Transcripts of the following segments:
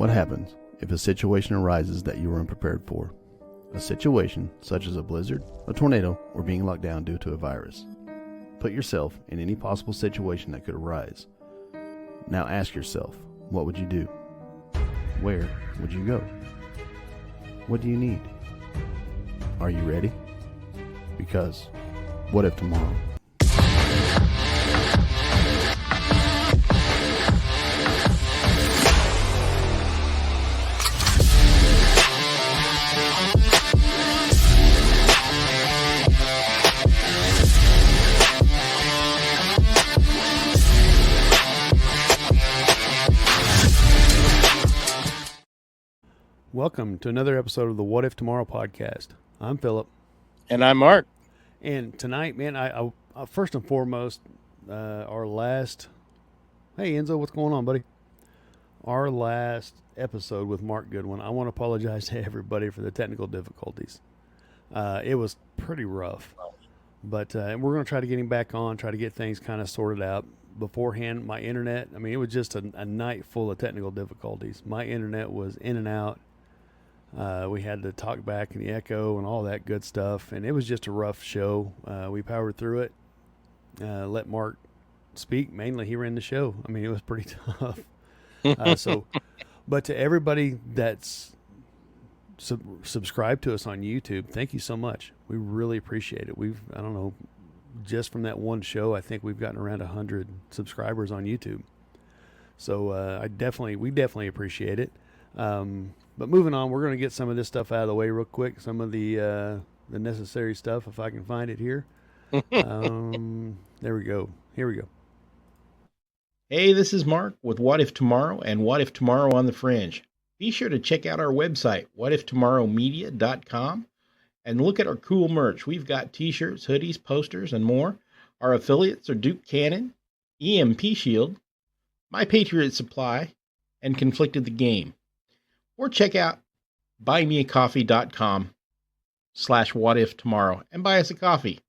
What happens if a situation arises that you were unprepared for? A situation such as a blizzard, a tornado, or being locked down due to a virus. Put yourself in any possible situation that could arise. Now ask yourself, what would you do? Where would you go? What do you need? Are you ready? Because what if tomorrow? Welcome to another episode of the What If Tomorrow podcast. I'm Philip. And I'm Mark. And tonight, man, I first and foremost, our last... Hey, Enzo, what's going on, buddy? Our last episode with Mark Goodwin. I want to apologize to everybody for the technical difficulties. It was pretty rough. But we're going to try to get him back on, try to get things kind of sorted out. Beforehand, my internet, I mean, it was just a night full of technical difficulties. My internet was in and out. We had to talk back in the echo and all that good stuff, and it was just a rough show. We powered through it, let Mark speak. Mainly, he ran the show. I mean, it was pretty tough. But to everybody that's subscribed to us on YouTube, thank you so much. We really appreciate it. I don't know, just from that one show, I think we've gotten around 100 subscribers on YouTube. So we definitely appreciate it. But moving on, we're going to get some of this stuff out of the way real quick. Some of the necessary stuff, if I can find it here. There we go. Here we go. Hey, this is Mark with What If Tomorrow and What If Tomorrow on the Fringe. Be sure to check out our website, whatiftomorrowmedia.com, and look at our cool merch. We've got t-shirts, hoodies, posters, and more. Our affiliates are Duke Cannon, EMP Shield, My Patriot Supply, and Conflicted the Game. Or check out buymeacoffee.com/whatiftomorrow and buy us a coffee.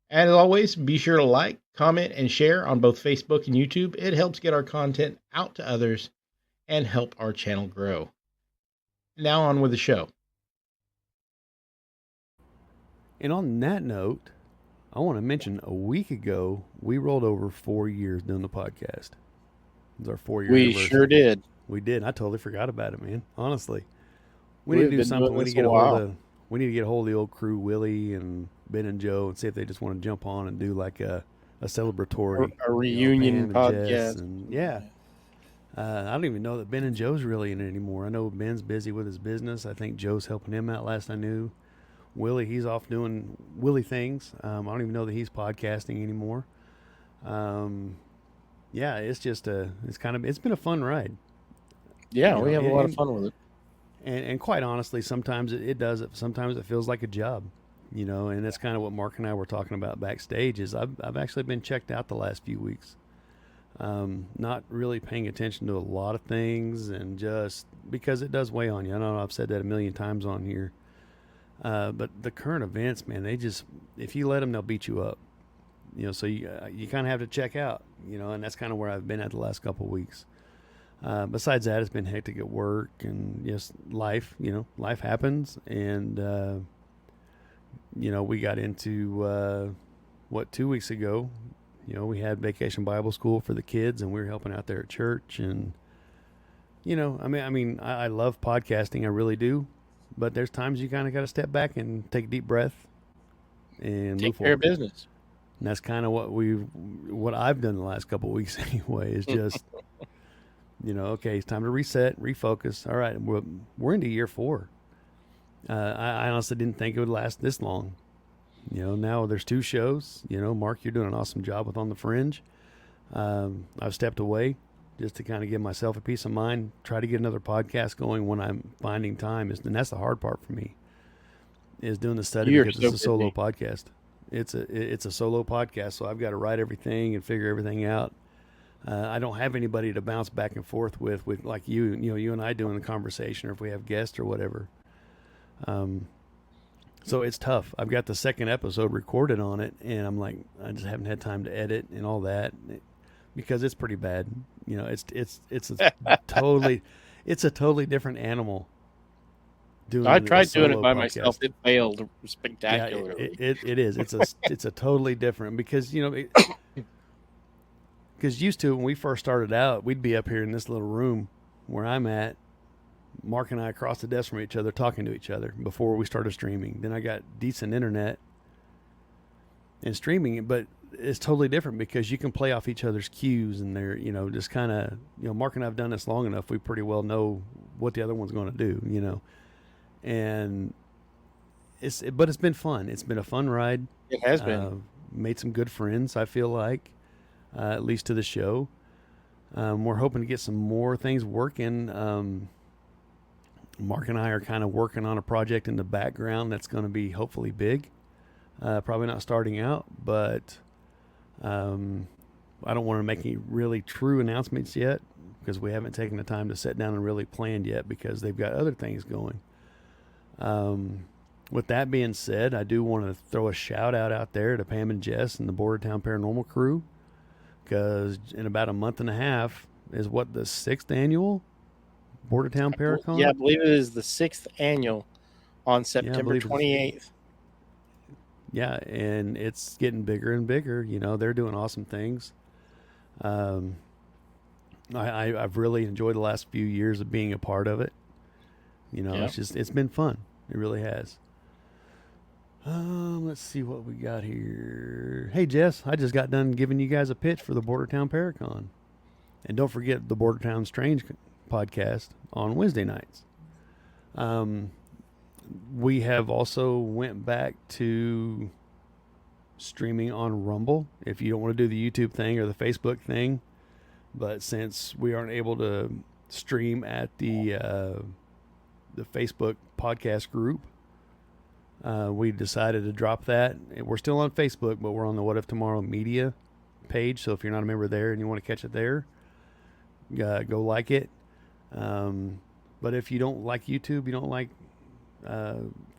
And as always, be sure to like, comment, and share on both Facebook and YouTube. It helps get our content out to others and help our channel grow. Now on with the show. And on that note, I want to mention a week ago, we rolled over 4 years doing the podcast. It was our 4-year We anniversary. sure did. We did. I totally forgot about it, man. Honestly, we need to do something. We need to get a hold of the old crew, Willie and Ben and Joe, and see if they just want to jump on and do like a celebratory, a reunion podcast. And I don't even know that Ben and Joe's really in it anymore. I know Ben's busy with his business. I think Joe's helping him out. Last I knew, Willie, he's off doing Willie things. I don't even know that he's podcasting anymore. It's just it's been a fun ride. Yeah, we have a lot of fun with it. And quite honestly, sometimes it does. Sometimes it feels like a job, and that's kind of what Mark and I were talking about backstage. Is I've actually been checked out the last few weeks, not really paying attention to a lot of things, and just because it does weigh on you. I know I've said that a million times on here, but the current events, man, if you let them, they'll beat you up. So you kind of have to check out, and that's kind of where I've been at the last couple of weeks. Besides that, it's been hectic at work and just life, life happens. And, we got into, 2 weeks ago, we had Vacation Bible School for the kids, and we were helping out there at church. And, I love podcasting. I really do. But there's times you kind of got to step back and take a deep breath and take care of business. And that's kind of what I've done the last couple of weeks anyway, is just... okay, it's time to reset, refocus. All right, we're into year 4. I honestly didn't think it would last this long. Now there's 2 shows. Mark, you're doing an awesome job with On the Fringe. I've stepped away just to kind of give myself a peace of mind, try to get another podcast going when I'm finding time. And that's the hard part for me, is doing the study, because it's a solo podcast. It's a solo podcast, so I've got to write everything and figure everything out. I don't have anybody to bounce back and forth with like you and I doing the conversation, or if we have guests or whatever. So it's tough. I've got the second episode recorded on it, and I'm like, I just haven't had time to edit and all that, because it's pretty bad. It's totally, it's a totally different animal doing I a tried doing it solo by podcast. myself. It failed Yeah, spectacularly. it is. It's a totally different because because used to when we first started out, we'd be up here in this little room where I'm at, Mark and I across the desk from each other talking to each other before we started streaming. Then I got decent internet and streaming it, but it's totally different because you can play off each other's cues and they're, just kind of, Mark and I have done this long enough. We pretty well know what the other one's going to do, and but it's been fun. It's been a fun ride. It has been. Made some good friends, I feel like, at least to the show. We're hoping to get some more things working. Mark and I are kind of working on a project in the background that's going to be hopefully big. Probably not starting out, but I don't want to make any really true announcements yet because we haven't taken the time to sit down and really plan yet because they've got other things going. With that being said, I do want to throw a shout out there to Pam and Jess and the Bordertown Paranormal crew because in about a month and a half is what, the 6th annual Bordertown Paracon? Yeah, I believe it is the 6th annual on September 28th. Yeah, and it's getting bigger and bigger. They're doing awesome things. I've really enjoyed the last few years of being a part of it. It's been fun. It really has. Let's see what we got here. Hey, Jess, I just got done giving you guys a pitch for the Bordertown Paracon. And don't forget the Bordertown Strange podcast on Wednesday nights. We have also went back to streaming on Rumble if you don't want to do the YouTube thing or the Facebook thing. But since we aren't able to stream at the Facebook podcast group, we decided to drop that. We're still on Facebook, but we're on the What If Tomorrow media page. So if you're not a member there and you want to catch it there, go like it. But if you don't like YouTube, you don't like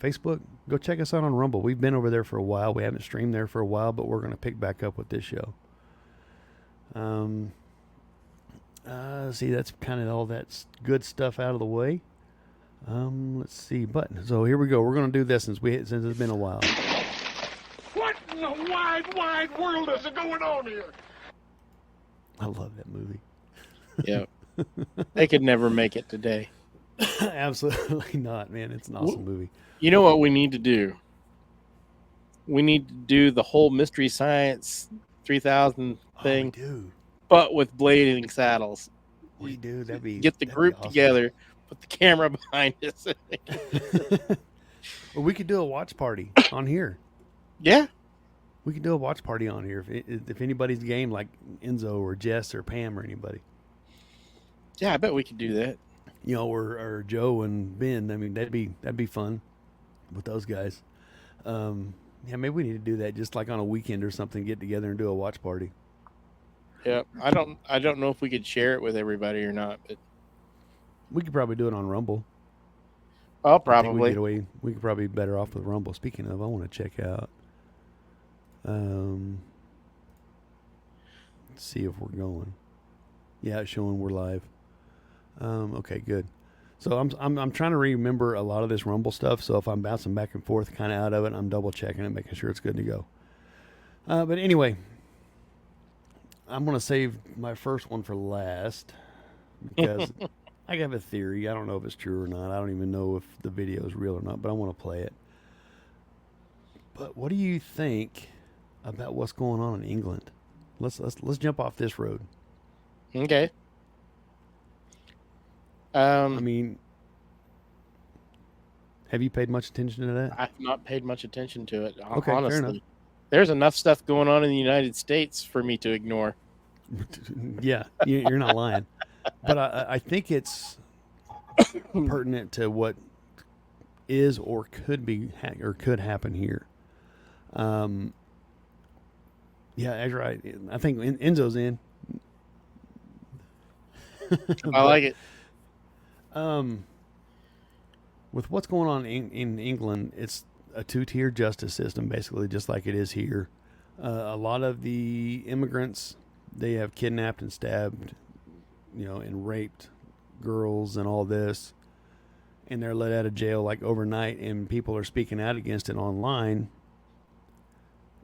Facebook, go check us out on Rumble. We've been over there for a while. We haven't streamed there for a while, but we're going to pick back up with this show. See, that's kind of all that good stuff out of the way. Let's see, so here we go. We're going to do this since it's been a while. What in the wide world is going on here? I love that movie. Yeah. They could never make it today. Absolutely not, man. It's an awesome movie. You know what we need to do? We need to do the whole Mystery Science 3000 thing, we do. but with blading saddles. We do. Get the group awesome. together, put the camera behind us. Well, we could do a watch party on here. Yeah. We could do a watch party on here if anybody's game, like Enzo or Jess or Pam or anybody. Yeah, I bet we could do that. Or Joe and Ben. I mean, that'd be fun with those guys. Yeah, maybe we need to do that just like on a weekend or something. Get together and do a watch party. Yeah, I don't know if we could share it with everybody or not, but we could probably do it on Rumble. Oh, probably. We could probably be better off with Rumble. Speaking of, I want to check out. Let's see if we're going. Yeah, it's showing we're live. Okay, good. So I'm trying to remember a lot of this Rumble stuff. So if I'm bouncing back and forth, kind of out of it, I'm double checking it, making sure it's good to go. But anyway, I'm gonna save my first one for last because I have a theory. I don't know if it's true or not. I don't even know if the video is real or not, but I want to play it. But what do you think about what's going on in England? Let's jump off this road. Okay. I mean, have you paid much attention to that? I've not paid much attention to it, Okay, honestly. fair enough. There's enough stuff going on in the United States for me to ignore. Yeah, you're not lying. But I think it's pertinent to what is or could be or could happen here. Yeah, that's right. I think Enzo's in. I like it. With what's going on in England, it's a two-tier justice system, basically, just like it is here. A lot of the immigrants, they have kidnapped and stabbed, and raped girls and all this, and they're let out of jail like overnight, and people are speaking out against it online,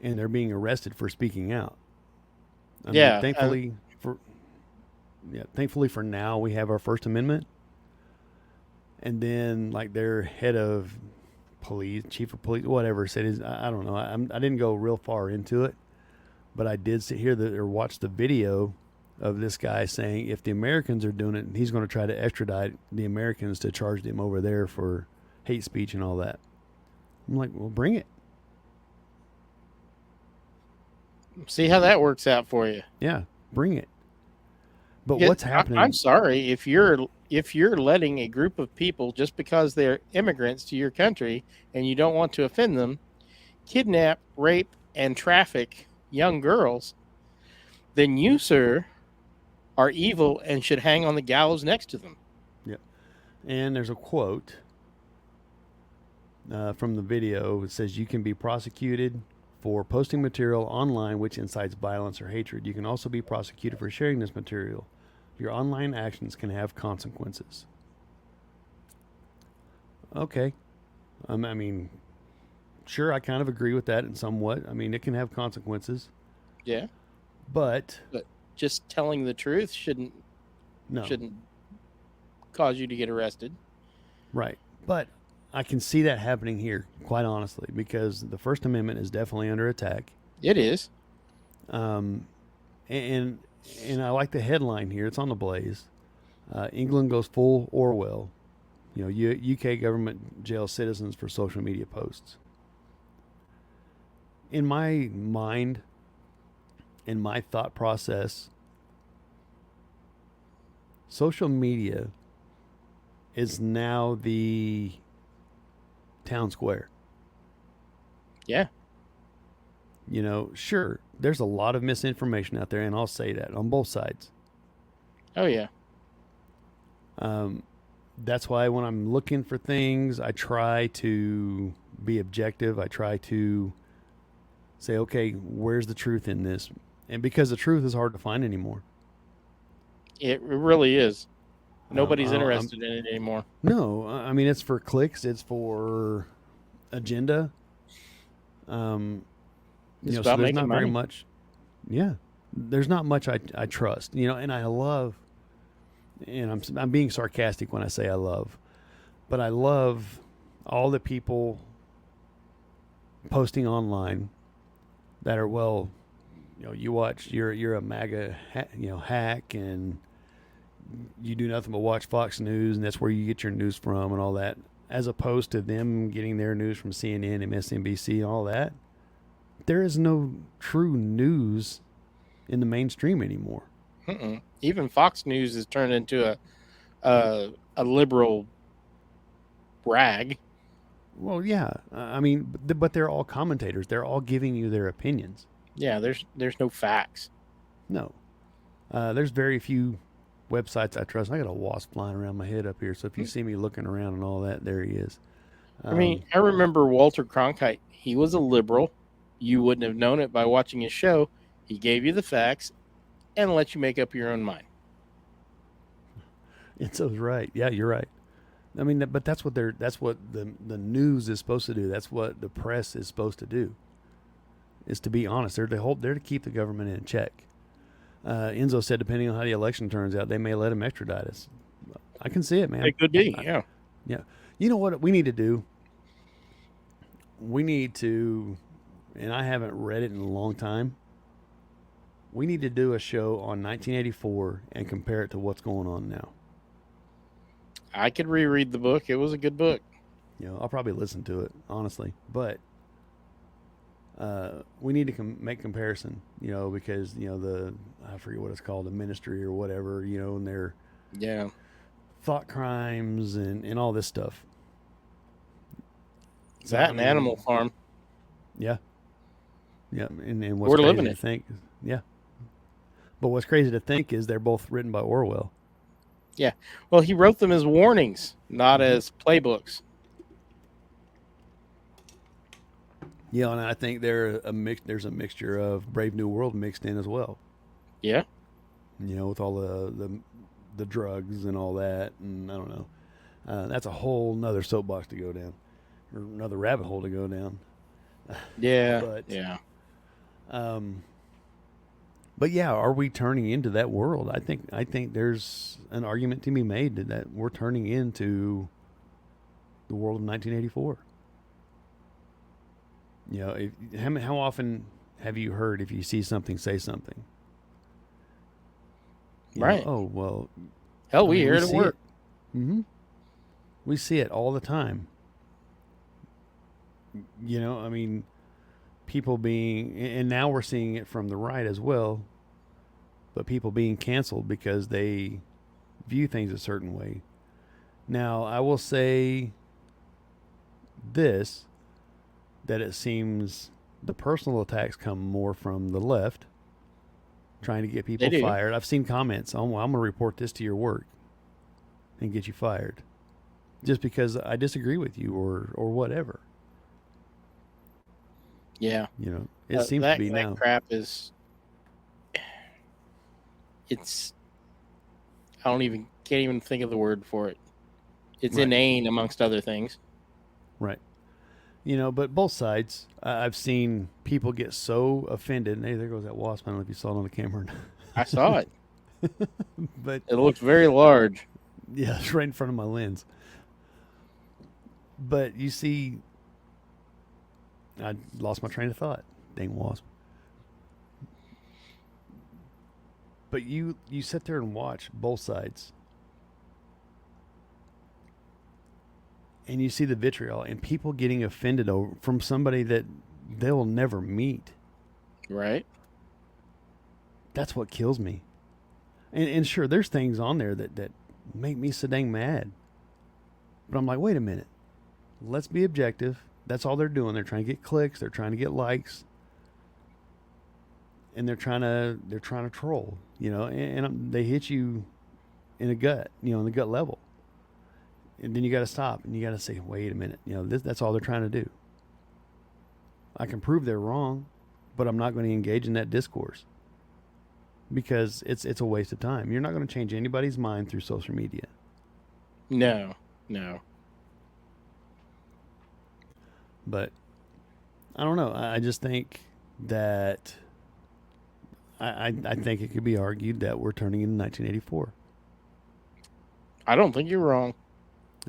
and they're being arrested for speaking out. I Yeah, mean, thankfully for now, we have our First Amendment, and then like their head of police, chief of police, whatever, said, I don't know, I didn't go real far into it, but I did watch the video of this guy saying if the Americans are doing it, he's going to try to extradite the Americans to charge them over there for hate speech and all that. I'm like, well, bring it. see how that works out for you. Yeah, bring it. But Yeah, what's happening? I'm sorry if you're letting a group of people, just because they're immigrants to your country and you don't want to offend them, kidnap, rape, and traffic young girls, then you, sir, are evil and should hang on the gallows next to them. Yep. And there's a quote from the video. It says, you can be prosecuted for posting material online which incites violence or hatred. You can also be prosecuted for sharing this material. Your online actions can have consequences. Okay. I mean, sure, I kind of agree with that in somewhat. I mean, it can have consequences. Yeah. But just telling the truth shouldn't cause you to get arrested. Right. But I can see that happening here, quite honestly, because the First Amendment is definitely under attack. It is. And I like the headline here. It's on the Blaze. England goes full Orwell. UK government jails citizens for social media posts. In my mind, in my thought process, social media is now the town square. Yeah. Sure, there's a lot of misinformation out there, and I'll say that on both sides. Oh, yeah. That's why when I'm looking for things, I try to be objective. I try to say, okay, where's the truth in this? And because the truth is hard to find anymore. It really is. Nobody's interested in it anymore. No, I mean, it's for clicks. It's for agenda. It's so about there's making not money. very much. Yeah, there's not much I trust. And I love, and I'm being sarcastic when I say I love, but I love all the people posting online that are, well, you watch, you're a MAGA hack, and you do nothing but watch Fox News, and that's where you get your news from and all that, as opposed to them getting their news from CNN, MSNBC, and all that. There is no true news in the mainstream anymore. Even Fox News has turned into a liberal rag. Well, yeah. I mean, but they're all commentators. They're all giving you their opinions. Yeah, there's no facts. No. There's very few websites I trust. I got a wasp flying around my head up here, so if you see me looking around and all that, there he is. I mean, I remember Walter Cronkite. He was a liberal. You wouldn't have known it by watching his show. He gave you the facts and let you make up your own mind. Enzo's right. Yeah, you're right. I mean, but that's what the news is supposed to do. That's what the press is supposed to do. Is to be honest. They're to keep the government in check. Enzo said, depending on how the election turns out, they may let him extradite us. I can see it, man. It could be, yeah. Yeah. You know what we need to do? We need to, and I haven't read it in a long time, we need to do a show on 1984 and compare it to what's going on now. I could reread the book. It was a good book. I'll probably listen to it, honestly. But we need to make comparison, because, I forget what it's called, the ministry or whatever, and their thought crimes and all this stuff. Is that an Animal Farm? Yeah. Yeah. And what's We're crazy living to it. think, yeah. But what's crazy to think is they're both written by Orwell. Yeah. Well, he wrote them as warnings, not as playbooks. Yeah, and I think there's a mixture of Brave New World mixed in as well. Yeah. With all the drugs and all that, and I don't know. That's a whole nother soapbox to go down, or another rabbit hole to go down. Yeah. But Yeah. But yeah, are we turning into that world? I think there's an argument to be made that we're turning into the world of 1984. You know, how often have you heard if you see something, say something? Right. Oh well. Hell, we hear it at work. Mm-hmm. We see it all the time. You know, I mean, people being, and now we're seeing it from the right as well, but people being canceled because they view things a certain way. Now, I will say this, that it seems the personal attacks come more from the left, trying to get people fired. I've seen comments, oh, well, I'm going to report this to your work and get you fired just because I disagree with you or whatever. Yeah. You know, it seems to be now. That crap is, it's, can't even think of the word for it. It's inane amongst other things. Right. You know, but both sides, I've seen people get so offended. And hey, there goes that wasp. I don't know if you saw it on the camera. I saw it. But it looked very large. Yeah, it's right in front of my lens. But you see, I lost my train of thought. Dang wasp. But you sit there and watch both sides. And you see the vitriol and people getting offended from somebody that they'll never meet. Right. That's what kills me. And sure, there's things on there that make me so dang mad. But I'm like, wait a minute. Let's be objective. That's all they're doing. They're trying to get clicks. They're trying to get likes. And they're trying to troll, you know, and they hit you in the gut, you know, in the gut level. And then you got to stop and you got to say, wait a minute, you know, that's all they're trying to do. I can prove they're wrong, but I'm not going to engage in that discourse because it's a waste of time. You're not going to change anybody's mind through social media. No. But I don't know. I just think that I think it could be argued that we're turning into 1984. I don't think you're wrong.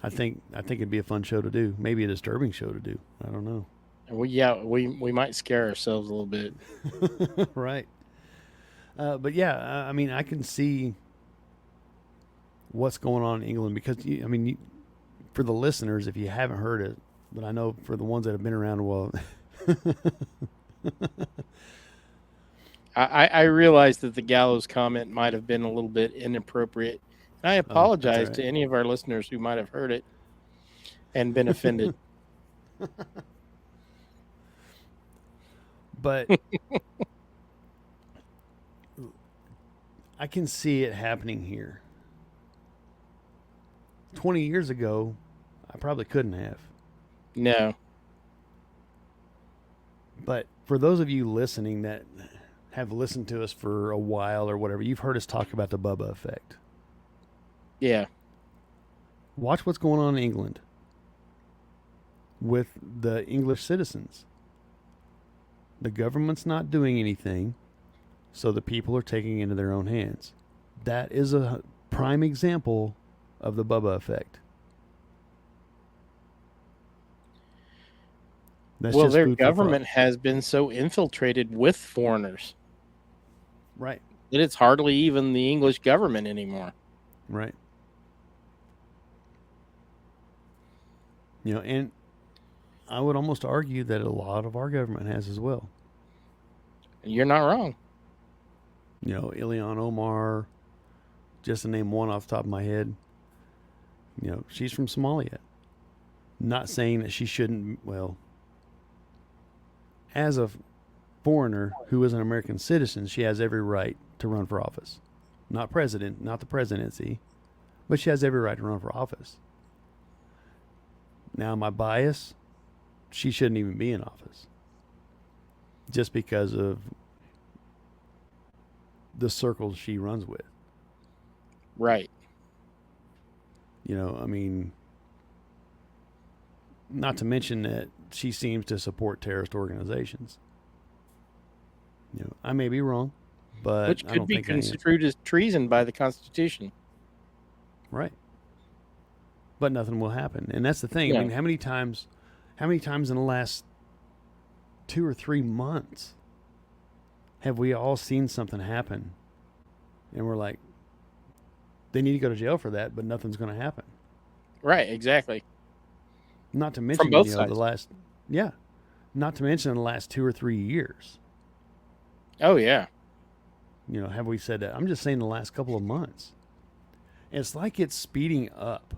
I think it'd be a fun show to do. Maybe a disturbing show to do. I don't know. We might scare ourselves a little bit. Right. But yeah, I mean, I can see what's going on in England because for the listeners, if you haven't heard it, but I know for the ones that have been around a while. I realized that the gallows comment might have been a little bit inappropriate. I apologize to any of our listeners who might have heard it and been offended. But I can see it happening here. 20 years ago, I probably couldn't have. No. But for those of you listening that have listened to us for a while or whatever, you've heard us talk about the Bubba effect. Yeah. Watch what's going on in England with the English citizens. The government's not doing anything, so the people are taking it into their own hands. That is a prime example of the Bubba effect. Well, their government has been so infiltrated with foreigners. Right. That it's hardly even the English government anymore. Right. You know, and I would almost argue that a lot of our government has as well. You're not wrong. You know, Ilhan Omar, just to name one off the top of my head, you know, she's from Somalia. Not saying that she shouldn't, well, as a foreigner who is an American citizen, she has every right to run for office. Not president, not the presidency, but she has every right to run for office. Now, my bias, she shouldn't even be in office. Just because of the circles she runs with. Right. You know, I mean, not to mention that she seems to support terrorist organizations. You know, I may be wrong, but Which I could don't be think I am. construed as treason by the Constitution. Right. But nothing will happen, and that's the thing. Yeah. I mean, how many times in the last 2 or 3 months have we all seen something happen, and we're like, they need to go to jail for that, but nothing's going to happen. Right, exactly. Not to mention, both the sides. last, yeah, not to mention the last 2 or 3 years. Oh, yeah. You know, have we said that? I'm just saying the last couple of months. It's like it's speeding up.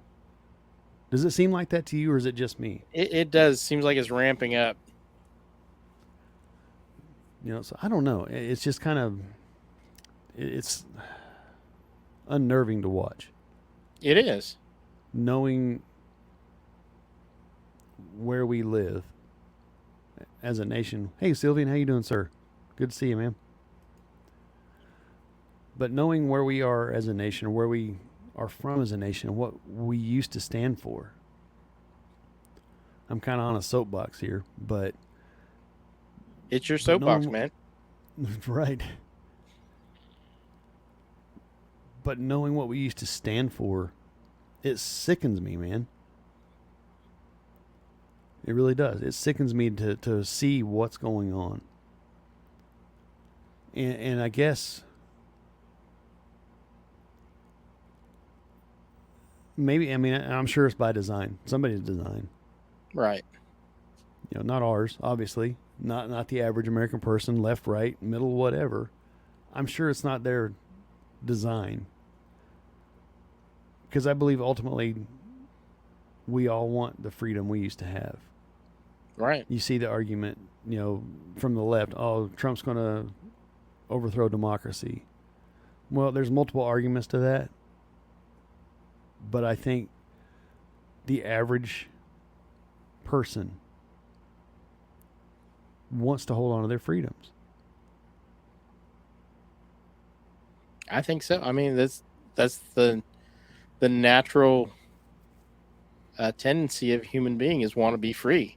Does it seem like that to you, or is it just me? It does. Seems like it's ramping up. You know, so I don't know. It's just kind of, it's unnerving to watch. It is. Knowing where we live as a nation. Hey, Sylvian, how you doing, sir? Good to see you, man. But knowing where we are as a nation, or where we are from as a nation, what we used to stand for. I'm kind of on a soapbox here, but It's your soapbox, man. right. But knowing what we used to stand for, it sickens me, man. It really does. It sickens me to see what's going on. And I guess maybe, I mean, I'm sure it's by design. Somebody's design. Right. You know, not ours, obviously. Not the average American person, left, right, middle, whatever. I'm sure it's not their design. Because I believe ultimately we all want the freedom we used to have. Right. You see the argument, you know, from the left, oh, Trump's going to overthrow democracy. Well, there's multiple arguments to that. But I think the average person wants to hold on to their freedoms. I think so. I mean, that's the natural tendency of a human being is want to be free.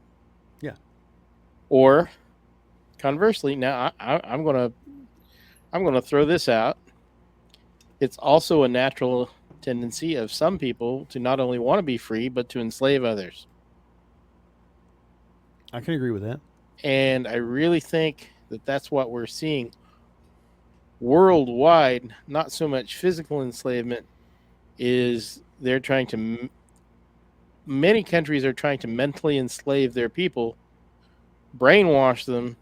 Yeah. Or conversely, now I'm gonna throw this out. It's also a natural tendency of some people to not only want to be free, but to enslave others. I can agree with that. And I really think that that's what we're seeing worldwide. Not so much physical enslavement, is they're trying to, many countries are trying to mentally enslave their people, brainwash them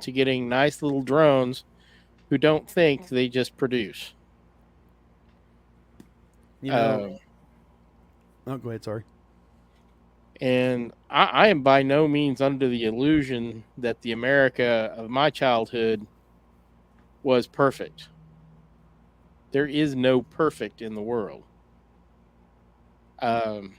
to getting nice little drones who don't think, they just produce. You know, oh, go ahead, sorry. And I am by no means under the illusion that the America of my childhood was perfect. There is no perfect in the world. But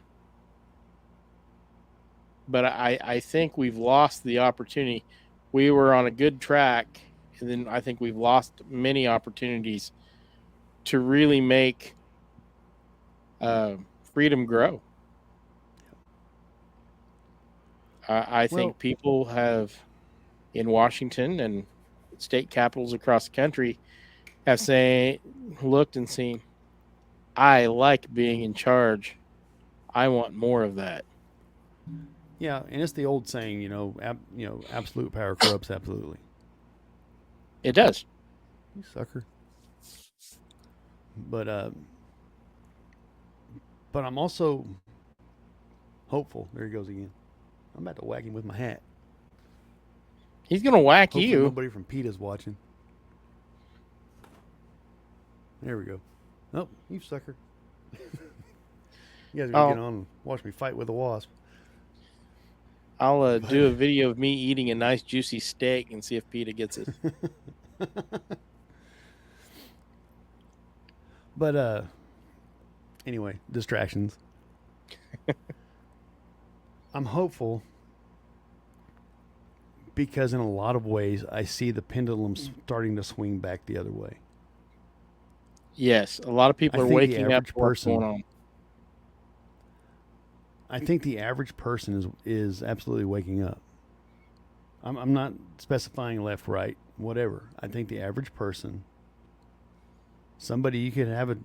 I think we've lost the opportunity. We were on a good track, and then I think we've lost many opportunities to really make freedom grow. I think people have, in Washington and state capitals across the country, have looked and seen, I like being in charge. I want more of that. Yeah, and it's the old saying, absolute power corrupts absolutely. It does. You sucker. But I'm also hopeful. There he goes again. I'm about to whack him with my hat. He's going to whack Hopefully you. Nobody from PETA's watching. There we go. Oh, you sucker. You guys are going to get on and watch me fight with a wasp. I'll do a video of me eating a nice juicy steak and see if PETA gets it. But anyway, distractions. I'm hopeful because in a lot of ways I see the pendulum starting to swing back the other way. Yes, a lot of people are waking up to what's going on. I think the average person is absolutely waking up. I'm not specifying left, right, whatever. I think the average person, somebody you could have a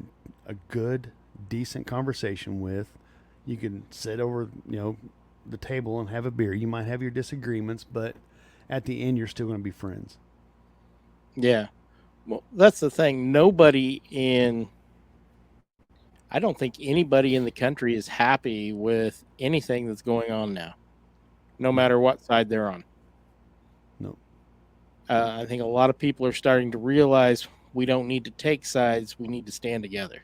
good, decent conversation with, you can sit over, the table and have a beer. You might have your disagreements, but at the end, you're still going to be friends. Yeah. Well, that's the thing. I don't think anybody in the country is happy with anything that's going on now, no matter what side they're on. No. I think a lot of people are starting to realize we don't need to take sides. We need to stand together.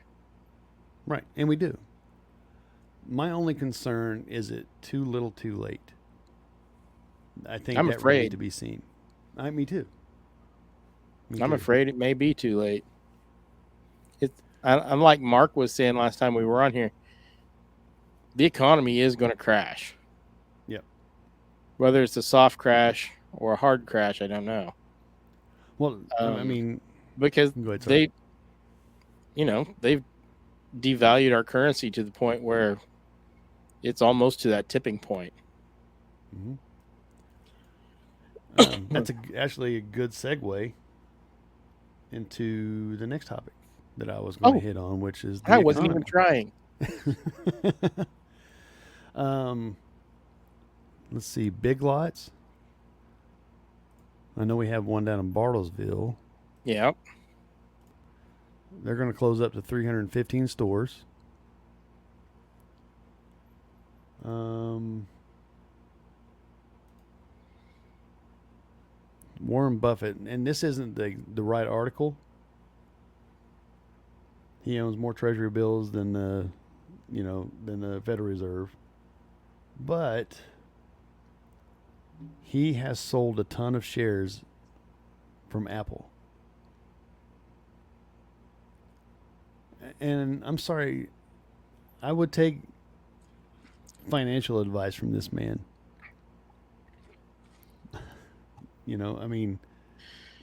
Right. And we do. My only concern is it too little too late. I think I'm that afraid. remains to be seen. Me too. I'm afraid it may be too late. I'm like Mark was saying last time we were on here, the economy is going to crash. Yep. Whether it's a soft crash or a hard crash, I don't know. Well, because go ahead, sorry. they've devalued our currency to the point where it's almost to that tipping point. Mm-hmm. That's actually a good segue into the next topic that I was going to hit on, which is the I wasn't even trying. Let's see, Big Lots. I know we have one down in Bartlesville. Yeah. They're going to close up to 315 stores. Warren Buffett, and this isn't the right article. He owns more treasury bills than the Federal Reserve. But he has sold a ton of shares from Apple. And I'm sorry, I would take financial advice from this man.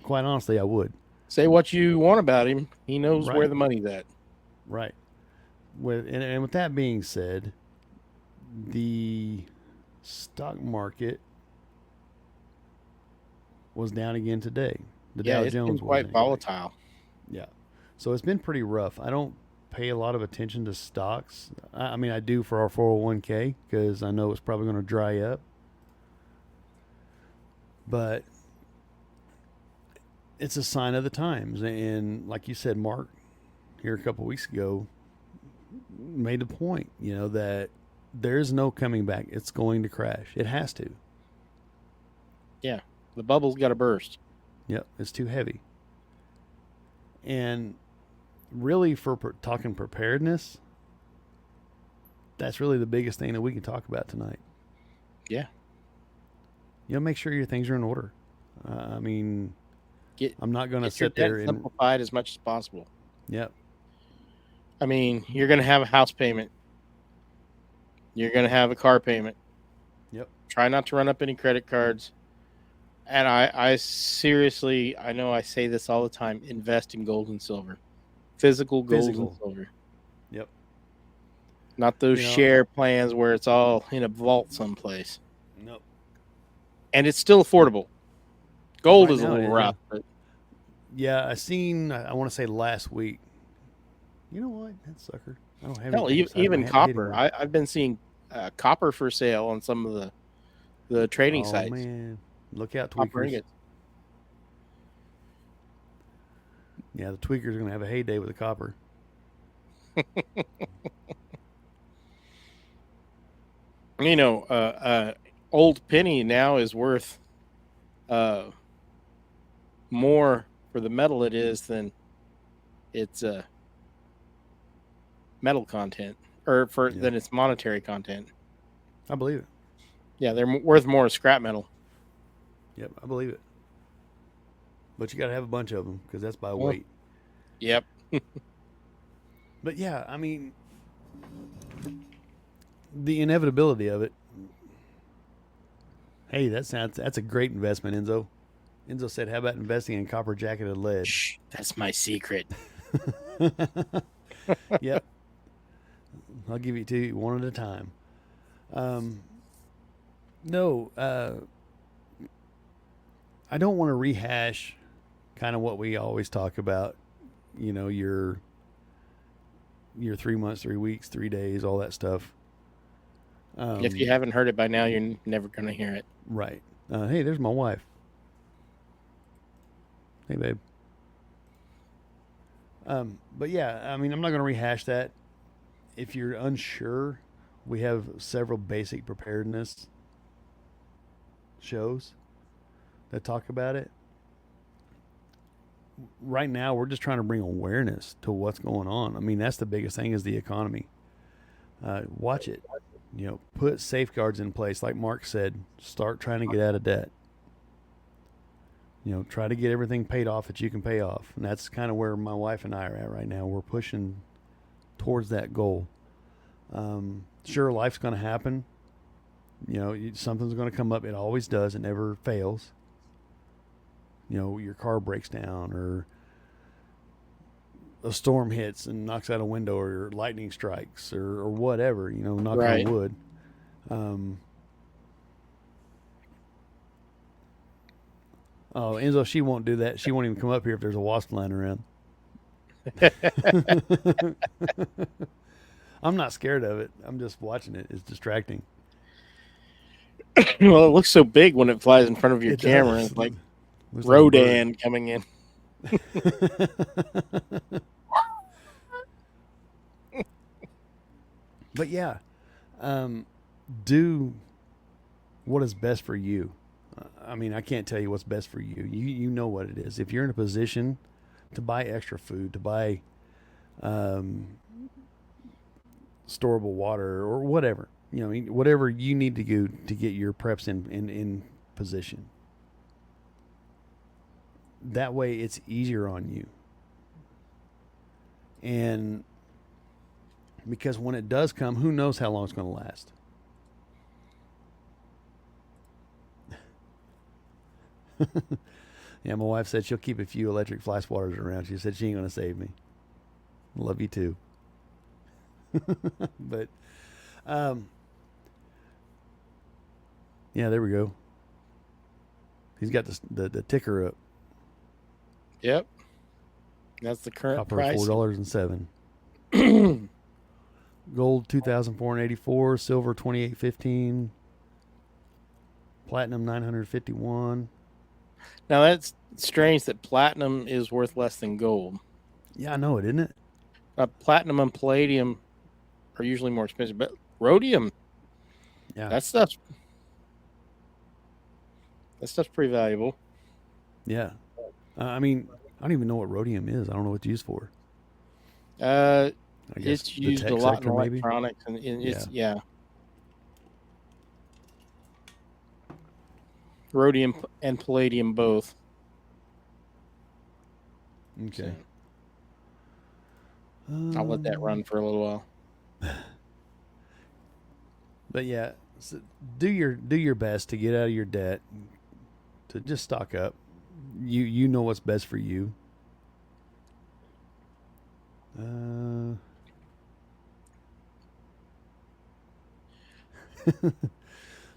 Quite honestly, I would. Say what you want about him. He knows Right. where the money's at. Right. And with that being said, the stock market was down again today. The Dow it's Jones been quite was volatile. Yeah. So it's been pretty rough. I don't pay a lot of attention to stocks. I do for our 401k because I know it's probably going to dry up. But it's a sign of the times. And like you said, Mark, here a couple of weeks ago, made the point, that there's no coming back. It's going to crash. It has to. Yeah. The bubble's got to burst. Yep. It's too heavy. And really, for talking preparedness, that's really the biggest thing that we can talk about tonight. Yeah. Make sure your things are in order. I'm not going to sit there and simplified as much as possible. Yep. You're going to have a house payment. You're going to have a car payment. Yep. Try not to run up any credit cards. And I seriously, I know I say this all the time, invest in gold and silver. Physical gold and silver. Yep. Not those share plans where it's all in a vault someplace. Nope. And it's still affordable. Gold Right is a little rough. But yeah, I want to say last week. You know what? That sucker. I don't have hell, even copper. I've been seeing copper for sale on some of the trading sites. Oh, man. Look out, Copper tweakers. ingots. Yeah, the tweakers are going to have a heyday with the copper. Old penny now is worth more for the metal it is than its metal content, or than its monetary content. I believe it. Yeah, they're worth more as scrap metal. Yep, I believe it. But you got to have a bunch of them because that's by weight. Yep. But yeah, the inevitability of it. Hey, that's a great investment, Enzo. Enzo said, "How about investing in copper jacketed lead?" Shh, that's my secret. Yep. I'll give it to you one at a time. Um, no, I don't want to rehash kind of what we always talk about. You know, your 3 months, 3 weeks, 3 days, all that stuff. If you haven't heard it by now, you're never going to hear it. Right. Hey, there's my wife. Hey, babe. But yeah, I mean, I'm not going to rehash that. If you're unsure, we have several basic preparedness shows that talk about it. Right now, we're just trying to bring awareness to what's going on. I mean, that's the biggest thing is the economy. Watch it. You know, put safeguards in place. Like Mark said, start trying to get out of debt. You know, try to get everything paid off that you can pay off. And that's kind of where my wife and I are at right now. We're pushing towards that goal. Sure, life's going to happen. You know, something's going to come up. It always does. It never fails. You know, your car breaks down or a storm hits and knocks out a window or lightning strikes or whatever, you know, knock Right. on wood. Oh, Enzo, she won't do that. She won't even come up here if there's a wasp flying around. I'm not scared of it. I'm just watching it. It's distracting. Well, it looks so big when it flies in front of your It camera. does. It's like Looks like a bird. Rodan coming in. But yeah, do what is best for you. I mean, I can't tell you what's best for you. You know what it is. If you're in a position to buy extra food, to buy storable water or whatever, you know, whatever you need to do to get your preps in position. That way, it's easier on you. And because when it does come, who knows how long it's going to last. Yeah, my wife said she'll keep a few electric fly swatters around. She said she ain't going to save me. Love you too. But, yeah, there we go. He's got the ticker up. Yep. That's the current Copper price. $4.07. Gold 2,484. Silver 2,815. Platinum 951. Now, that's strange that platinum is worth less than gold. Yeah, I know it, isn't it? Platinum and palladium are usually more expensive, but rhodium, Yeah. that stuff's pretty valuable. Yeah. I mean, I don't even know what rhodium is. I don't know what it's used for. It's the used tech a lot in sector, maybe? electronics, and it's yeah. Rhodium and palladium both. Okay. I'll let that run for a little while. But yeah, so do your best to get out of your debt. To just stock up. You know what's best for you.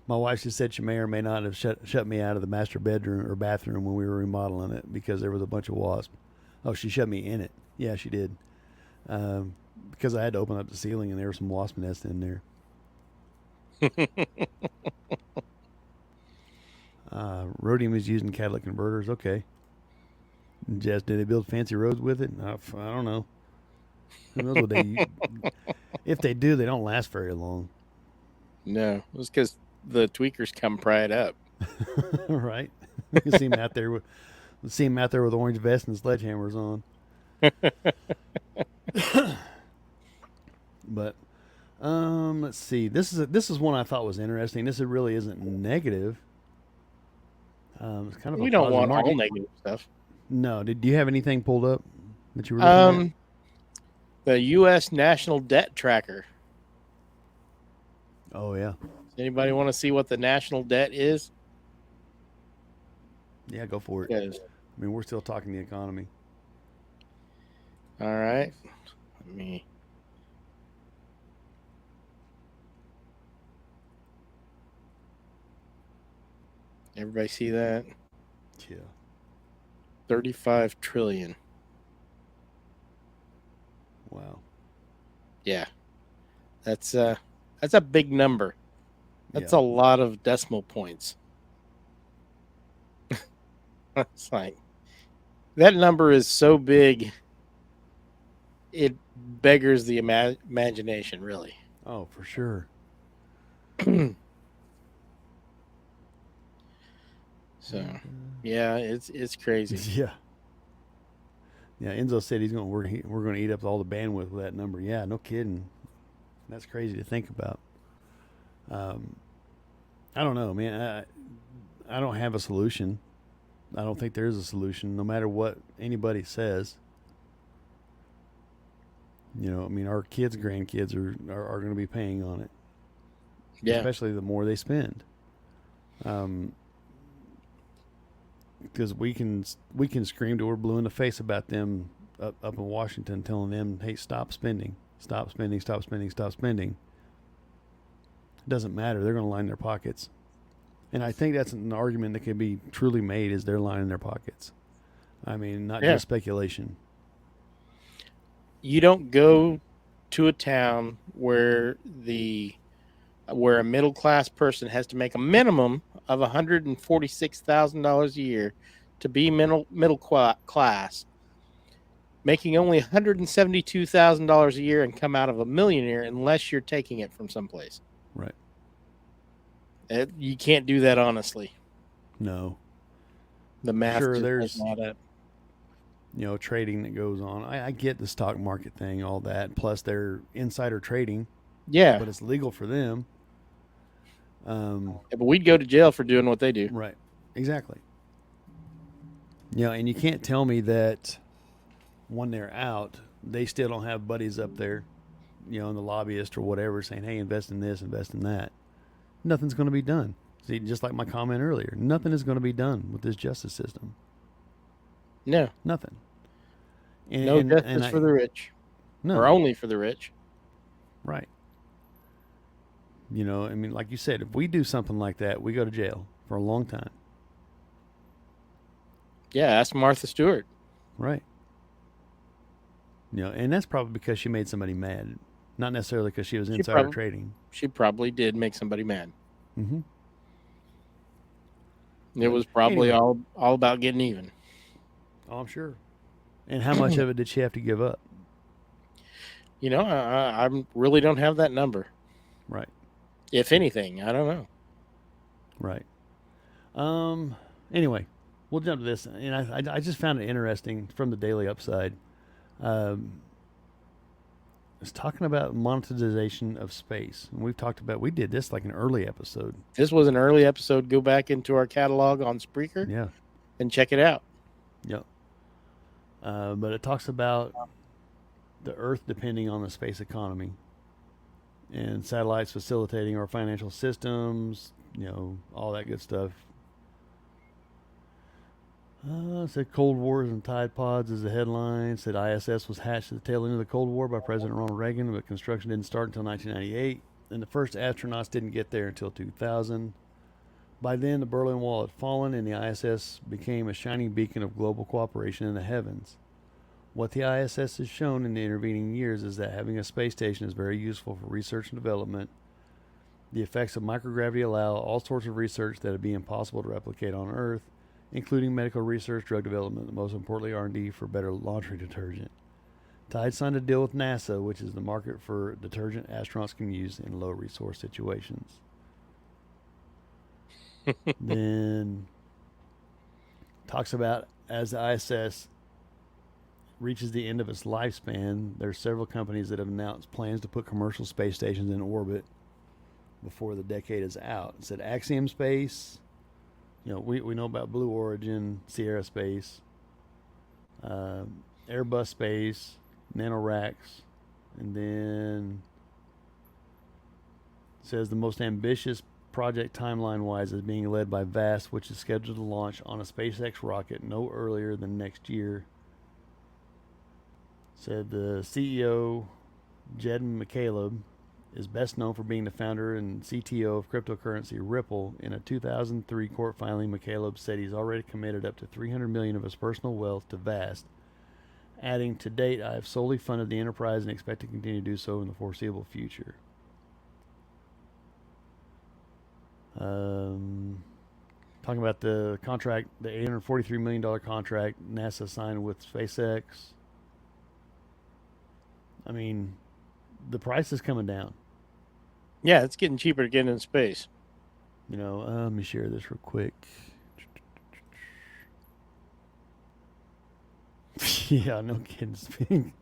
My wife just said she may or may not have shut me out of the master bedroom or bathroom when we were remodeling it because there was a bunch of wasps. Oh, she shut me in it. Yeah, she did. Because I had to open up the ceiling and there were some wasp nests in there. Rhodium is used in catalytic converters. Okay. Jess, did they build fancy roads with it? I don't know. Who knows what they? If they do, they don't last very long. No, it's because the tweakers come pry it up. Right? You can see him out there with orange vests and sledgehammers on. But let's see. This is one I thought was interesting. This really isn't negative. It's kind of We a don't positive want all market. negative stuff. No, do you have anything pulled up that you were looking at? The U.S. National Debt Tracker. Oh yeah, Does anybody want to see what the national debt is? yeah, go for it. Because, I mean, we're still talking the economy. all right, let me. Everybody see that? Yeah. 35 trillion. Wow. Yeah. That's a big number. That's Yeah. a lot of decimal points. It's like that number is so big it beggars the imagination, really. Oh, for sure. So, yeah, it's crazy. Yeah. Yeah. Enzo said we're going to eat up all the bandwidth with that number. Yeah. No kidding. That's crazy to think about. I don't know, man. I don't have a solution. I don't think there is a solution, no matter what anybody says. You know, I mean, our kids, grandkids are going to be paying on it, Yeah. especially the more they spend. Because we can scream till we're blue in the face about them up in Washington, telling them, "Hey, stop spending, stop spending, stop spending, stop spending." It doesn't matter; they're going to line their pockets, and I think that's an argument that can be truly made: is they're lining their pockets. I mean, not just speculation. You don't go to a town where a middle class person has to make a minimum of $146,000 a year to be middle class, making only $172,000 a year and come out of a millionaire unless you're taking it from someplace. Right. You can't do that honestly. No. The math Sure, just there's doesn't add up. Trading that goes on. I get the stock market thing, all that. Plus, they're insider trading. Yeah, but it's legal for them. But we'd go to jail for doing what they do. Right. Exactly. And you can't tell me that when they're out, they still don't have buddies up there, in the lobbyist or whatever, saying, "Hey, invest in this, invest in that." Nothing's going to be done. See, just like my comment earlier, nothing is going to be done with this justice system. No. Nothing. No justice for the rich. No. Or only for the rich. Right. I mean, like you said, if we do something like that, we go to jail for a long time. Yeah, ask Martha Stewart. Right. And that's probably because she made somebody mad, not necessarily because she was insider trading. She probably did make somebody mad. Mm-hmm. It was probably all about getting even. Oh, I'm sure. And how much of it did she have to give up? I really don't have that number. Right. If anything, I don't know. Right. Anyway, we'll jump to this, and I just found it interesting from the Daily Upside. It's talking about monetization of space, and we did this like an early episode. This was an early episode. Go back into our catalog on Spreaker, yeah, and check it out. Yep. But it talks about the Earth depending on the space economy, and satellites facilitating our financial systems. All that good stuff. Said Cold Wars and Tide Pods is the headline. Said ISS was hatched at the tail end of the Cold War by President Ronald Reagan, but construction didn't start until 1998. And the first astronauts didn't get there until 2000. By then, the Berlin Wall had fallen, and the ISS became a shining beacon of global cooperation in the heavens. What the ISS has shown in the intervening years is that having a space station is very useful for research and development. The effects of microgravity allow all sorts of research that would be impossible to replicate on Earth, including medical research, drug development, and most importantly R&D for better laundry detergent. Tide signed a deal with NASA, which is the market for detergent astronauts can use in low resource situations. Then talks about as the ISS reaches the end of its lifespan, there are several companies that have announced plans to put commercial space stations in orbit before the decade is out. It said Axiom Space. We know about Blue Origin, Sierra Space, Airbus Space, NanoRax, and then it says the most ambitious project timeline-wise is being led by VAST, which is scheduled to launch on a SpaceX rocket no earlier than next year. Said the CEO, Jed McCaleb, is best known for being the founder and CTO of cryptocurrency Ripple. In a 2003 court filing, McCaleb said he's already committed up to $300 million of his personal wealth to Vast, adding, "To date, I have solely funded the enterprise and expect to continue to do so in the foreseeable future." Talking about the contract, the $843 million contract NASA signed with SpaceX. I mean, the price is coming down. Yeah, it's getting cheaper to get in space. You know, let me share this real quick. Yeah, no kidding.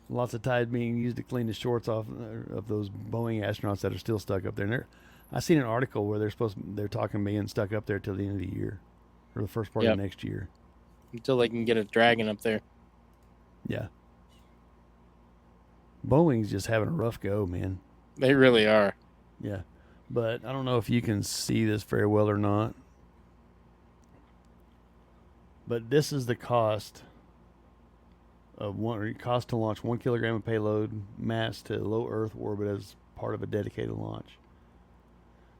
Lots of tide being used to clean the shorts off of those Boeing astronauts that are still stuck up there. And I seen an article where they're talking being stuck up there till the end of the year, or the first part of next year, until they can get a Dragon up there. Yeah. Boeing's just having a rough go, man. They really are. Yeah. But I don't know if you can see this very well or not. But this is the cost to launch 1 kilogram of payload mass to low Earth orbit as part of a dedicated launch.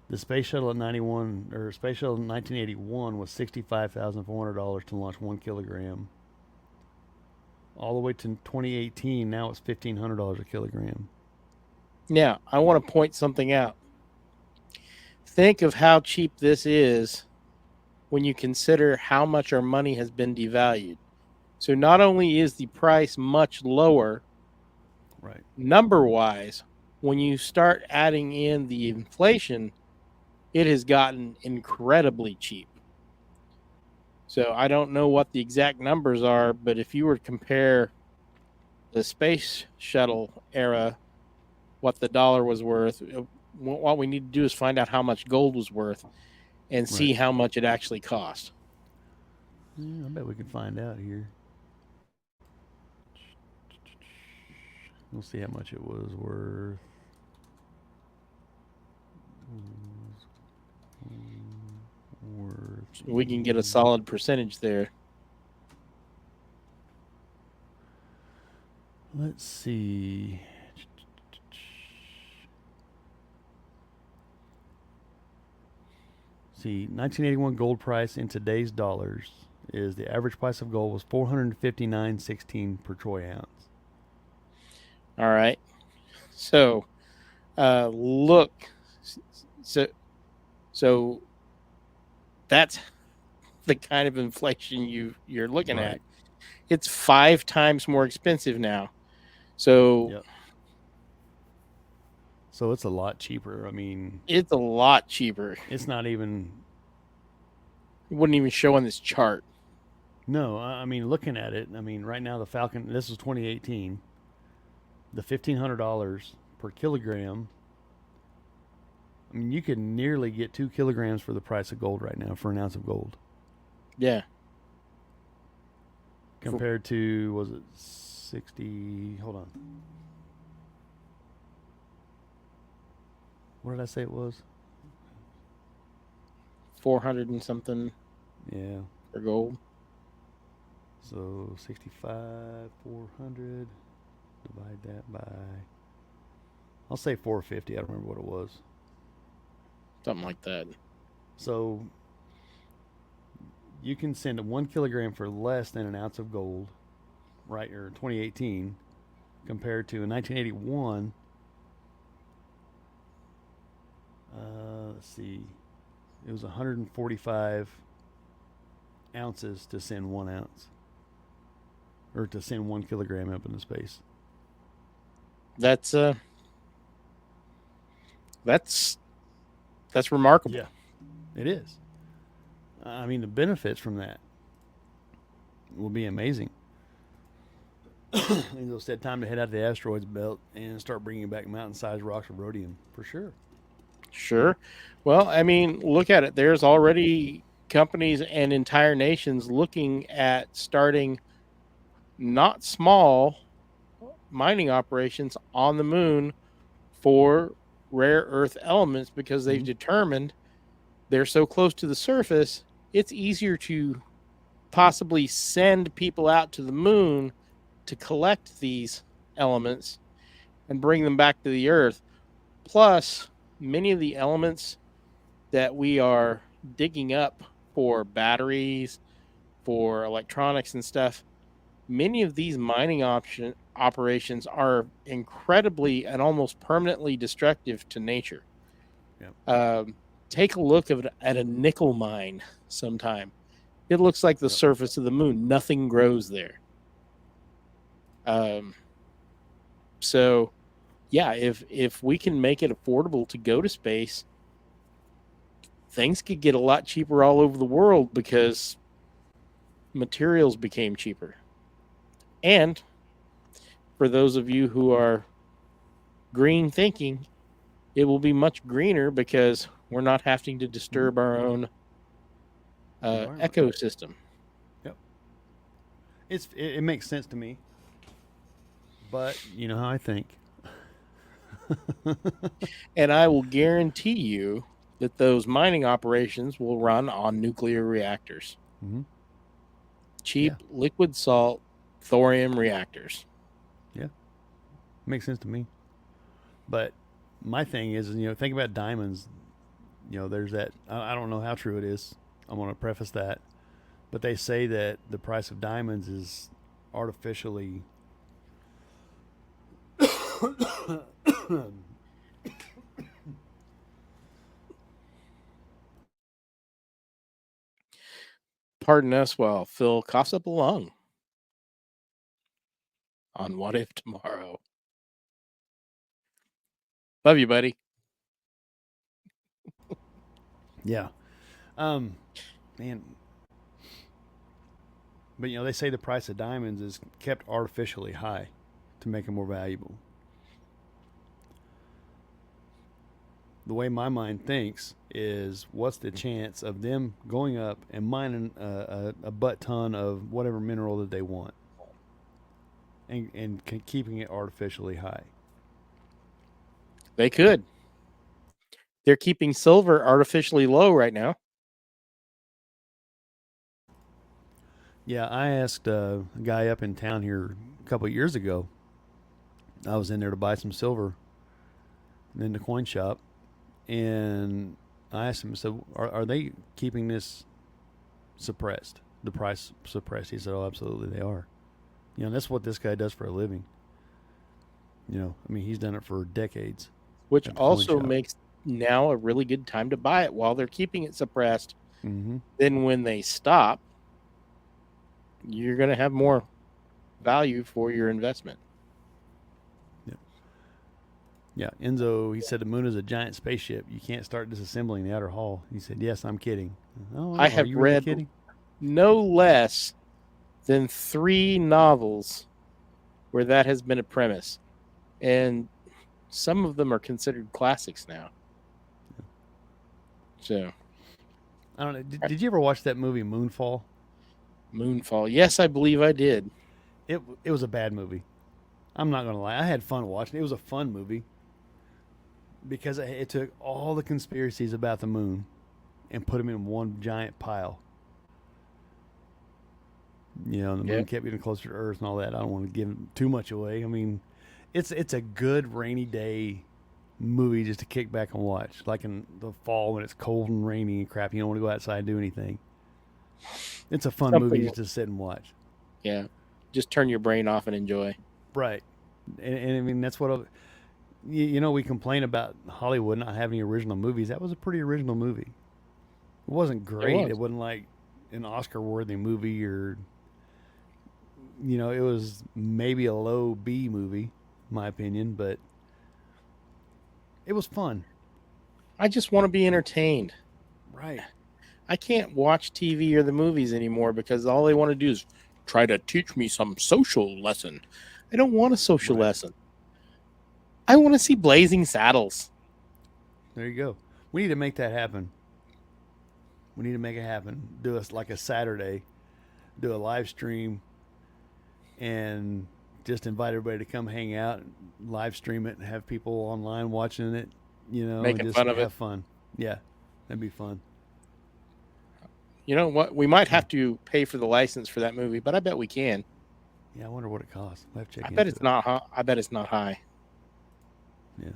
The Space Shuttle in 1981 was $65,400 to launch 1 kilogram. All the way to 2018, now it's $1,500 a kilogram. Now, I want to point something out. Think of how cheap this is when you consider how much our money has been devalued. So not only is the price much lower, right, number-wise, when you start adding in the inflation, it has gotten incredibly cheap. So I don't know what the exact numbers are, but if you were to compare the space shuttle era, what the dollar was worth, what we need to do is find out how much gold was worth and see how much it actually cost. Yeah, I bet we can find out here. We'll see how much it was worth. We can get a solid percentage there. Let's see. See, 1981 gold price in today's dollars is the average price of gold was $459.16 per troy ounce. All right. So, look. So that's the kind of inflation you're looking at. It's 5 times more expensive now. So, so it's a lot cheaper. I mean, it's a lot cheaper. It's not even. It wouldn't even show on this chart. No, I mean, looking at it, I mean, right now the Falcon. This is 2018. The $1,500 per kilogram. I mean, you could nearly get 2 kilograms for the price of gold right now for an ounce of gold. Yeah. Compared to, was it 60? Hold on. What did I say it was? 400 and something. Yeah. For gold. So 65, 400. Divide that by, I'll say 450. I don't remember what it was. Something like that. So you can send 1 kilogram for less than an ounce of gold, right? Or 2018, compared to in 1981. Let's see, it was 145 ounces to send 1 ounce, or to send 1 kilogram up into space. That's remarkable. Yeah, it is. I mean, the benefits from that will be amazing. Angel said, time to head out to the asteroids belt and start bringing back mountain-sized rocks of rhodium, for sure. Sure. Well, I mean, look at it. There's already companies and entire nations looking at starting not small mining operations on the moon for rare earth elements, because they've determined they're so close to the surface, it's easier to possibly send people out to the moon to collect these elements and bring them back to the earth, Plus, many of the elements that we are digging up for batteries, for electronics and stuff, many of these mining operations are incredibly and almost permanently destructive to nature. Yep. Take a look at a nickel mine sometime. It looks like the surface of the moon. Nothing grows there. So, yeah, if we can make it affordable to go to space, things could get a lot cheaper all over the world because materials became cheaper. And for those of you who are green thinking, it will be much greener because we're not having to disturb our own ecosystem. Yep. It makes sense to me. But you know how I think. And I will guarantee you that those mining operations will run on nuclear reactors. Mm-hmm. Cheap liquid salt thorium reactors. Yeah. Makes sense to me. But my thing is, think about diamonds. There's that. I don't know how true it is. I want to preface that. But they say that the price of diamonds is artificially Pardon us while Phil coughs up a lung on What If Tomorrow. Love you, buddy. Yeah. Man. But they say the price of diamonds is kept artificially high to make them more valuable. The way my mind thinks is, what's the chance of them going up and mining a butt ton of whatever mineral that they want, and keeping it artificially high? They could. They're keeping silver artificially low right now. Yeah, I asked a guy up in town here a couple of years ago. I was in there to buy some silver in the coin shop, and I asked him, I said, are they keeping this suppressed, the price suppressed? He said, oh, absolutely they are. That's what this guy does for a living. He's done it for decades. Which also makes now a really good time to buy it while they're keeping it suppressed. Mm-hmm. Then when they stop, you're going to have more value for your investment. Yeah, Enzo, he said the moon is a giant spaceship. You can't start disassembling the outer hull. He said, yes, I'm kidding. Oh, I have read really no less than 3 novels where that has been a premise. And some of them are considered classics now. So, I don't know. Did you ever watch that movie Moonfall? Moonfall. Yes, I believe I did. It was a bad movie. I'm not going to lie. I had fun watching it. It was a fun movie because it took all the conspiracies about the moon and put them in one giant pile. The moon kept getting closer to Earth and all that. I don't want to give too much away. It's a good rainy day movie just to kick back and watch, like in the fall when it's cold and rainy and crap. You don't want to go outside and do anything. It's a fun movie just to sit and watch. Yeah, just turn your brain off and enjoy. Right, and that's what we complain about Hollywood not having original movies. That was a pretty original movie. It wasn't great. It wasn't like an Oscar-worthy movie, or it was maybe a low B movie, in my opinion, but it was fun. I just want to be entertained. Right. I can't watch TV or the movies anymore because all they want to do is try to teach me some social lesson. I don't want a social lesson. I want to see Blazing Saddles. There you go. We need to make that happen. We need to make it happen. Do us like a Saturday, do a live stream, and just invite everybody to come hang out, live stream it, and have people online watching it. Making just fun of it. Have fun. Yeah, that'd be fun. You know what? We might have to pay for the license for that movie, but I bet we can. Yeah, I wonder what it costs. We'll have to check I bet it's not high. Yeah.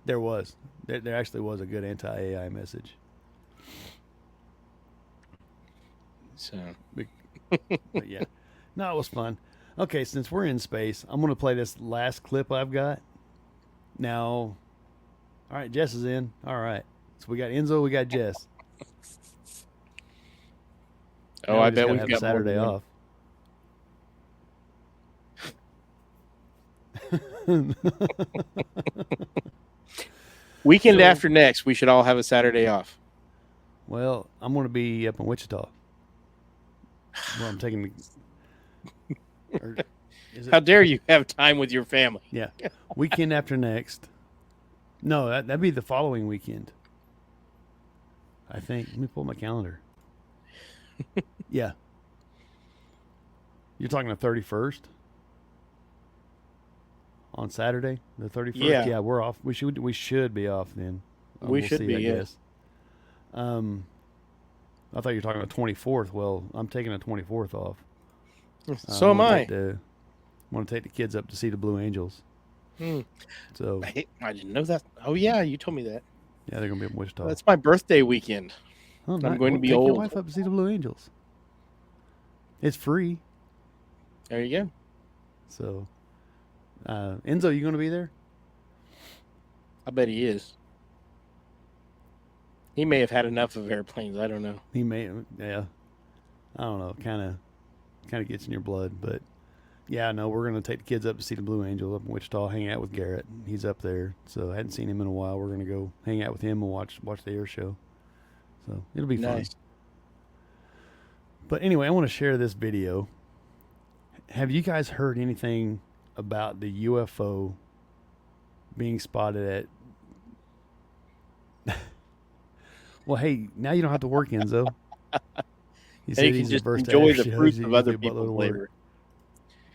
There was. There actually was a good anti-AI message. So, But yeah. No, it was fun. Okay, since we're in space, I'm going to play this last clip I've got. Now, all right, Jess is in. All right. So we got Enzo, we got Jess. oh, Now I just bet gotta we've have got a Saturday more off. Weekend So- after next, we should all have a Saturday off. Well, I'm going to be up in Wichita. Well, I'm taking the. Or is How it? dare you have time with your family? Yeah. Weekend after next. No, that'd be the following weekend. I think. Let me pull my calendar. Yeah. You're talking the 31st? On Saturday, the 31st? Yeah. Yeah, we're off. We should be off then. We We'll should see, be, I yeah. guess. I thought you were talking about 24th. Well, I'm taking the 24th off. So am I. I want to take the kids up to see the Blue Angels. Hmm. So, I didn't know that. Oh, yeah, you told me that. yeah, they're going to be in Wichita. That's my birthday weekend. Oh, I'm going to be take old. your wife up to see the Blue Angels. It's free. There you go. So, Enzo, you going to be there? I bet he is. He may have had enough of airplanes. I don't know. He may, yeah. I don't know. Kind of gets in your blood, but yeah, no, we're gonna take the kids up to see the Blue Angels up in Wichita. Hang out with Garrett. He's up there, so I hadn't seen him in a while. We're gonna go hang out with him and watch the air show. So it'll be fun. Nice. But anyway, I want to share this video. Have you guys heard anything about the UFO being spotted at? Well, hey, now you don't have to work, Enzo. He And said you can he's just averse to enjoy air the shows. fruits He of gives other you a buttload people's of work. labor.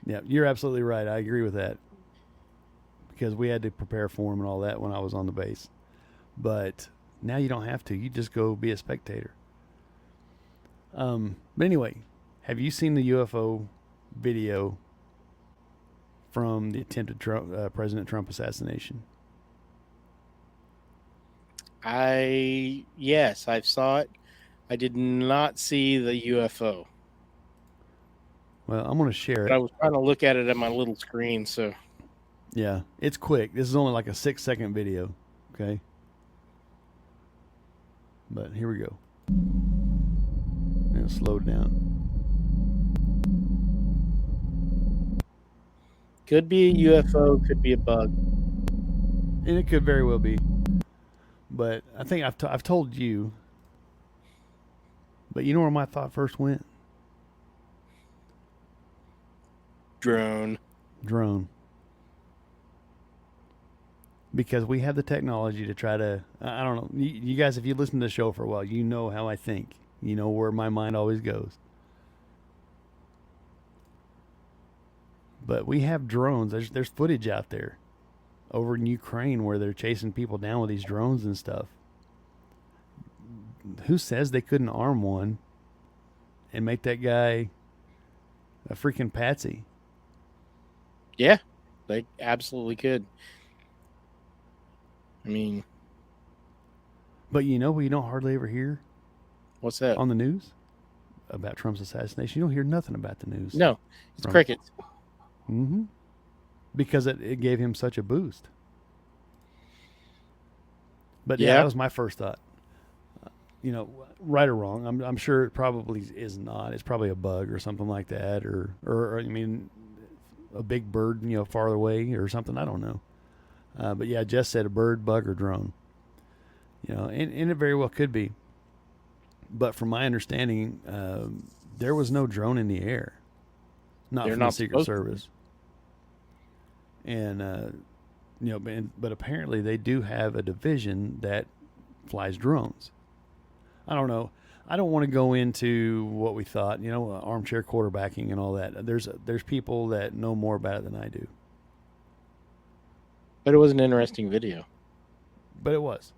Yeah, you're absolutely right. I agree with that because we had to prepare for him and all that when I was on the base. But now you don't have to. You just go be a spectator. But anyway, have you seen the UFO video from the attempted President Trump assassination? Yes, I saw it. I did not see the UFO. Well, I'm going to share But I it. was trying to look at it on my little screen, so Yeah, it's quick. This is only like a 6-second video. Okay. But here we go. It'll slow down. could be a UFO, could be a bug. And it could very well be. But I think I've told you. But you know where my thought first went? Drone. Drone. Because we have the technology to try to, I don't know. You guys, if you listen to the show for a while, you know how I think. You know where my mind always goes. But we have drones. There's footage out there over in Ukraine where they're chasing people down with these drones and stuff. Who says they couldn't arm one and make that guy a freaking patsy? Yeah, they absolutely could. I mean, But you know what you don't hardly ever hear what's that? on the news about Trump's assassination? You don't hear nothing about the news. No, it's From- crickets. Mm-hmm. Because it gave him such a boost. But yeah, Yeah. that was my first thought. You know, right or wrong, I'm sure it probably is not. It's probably a bug or something like that, or I mean, a big bird, you know, farther away or something. I don't know. But yeah, Jess said a bird, bug, or drone. You know, and it very well could be. But from my understanding, there was no drone in the air. Not They're from not the Secret supposed to. Service. And, you know, but apparently they do have a division that flies drones. I don't know. I don't want to go into what we thought, you know, armchair quarterbacking and all that. There's people that know more about it than I do. But it was an interesting video. But it was.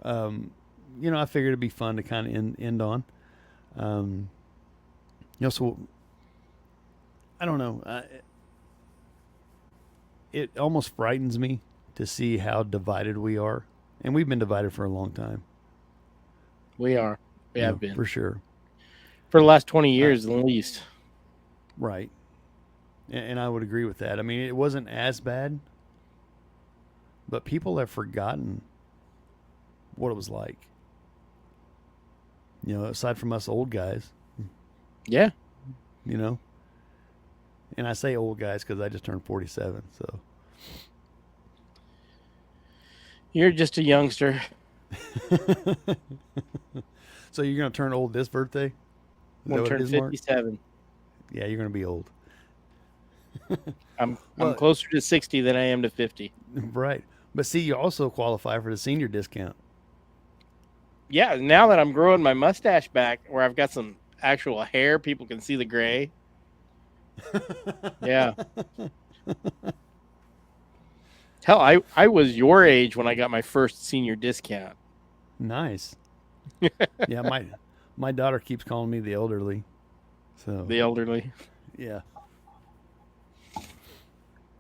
You know, I figured it'd be fun to kind of end on. You know, so I don't know. It almost frightens me to see how divided we are, and we've been divided for a long time. We are. We you have know, been for sure. for the last 20 years at least. Right. And I would agree with that. I mean, it wasn't as bad, but people have forgotten what it was like. Aside from us old guys, Yeah. you know. And I say old guys because I just turned 47. So You're just a youngster. so you're gonna turn old this birthday? Is I'm that gonna what it turn is, Mark? 57. Yeah, you're gonna be old. I'm Well, closer to 60 than I am to 50. right. But see, you also qualify for the senior discount. Yeah, now that I'm growing my mustache back where I've got some actual hair, people can see the gray. Yeah. Hell, I was your age when I got my first senior discount. Nice. Yeah, my daughter keeps calling me the elderly. So The elderly. yeah.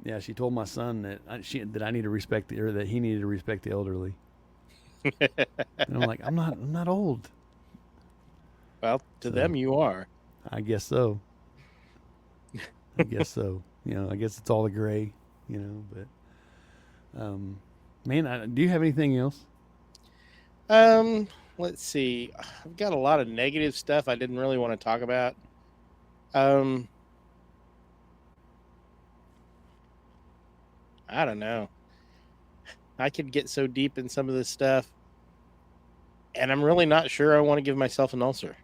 Yeah, she told my son that I need to respect or that he needed to respect the elderly. And I'm like, I'm not old. Well, to them you are. I guess so. I guess so. I guess it's all the gray. But man, do you have anything else? Let's see. I've got a lot of negative stuff I didn't really want to talk about. I don't know. I could get so deep in some of this stuff, and I'm really not sure I want to give myself an ulcer.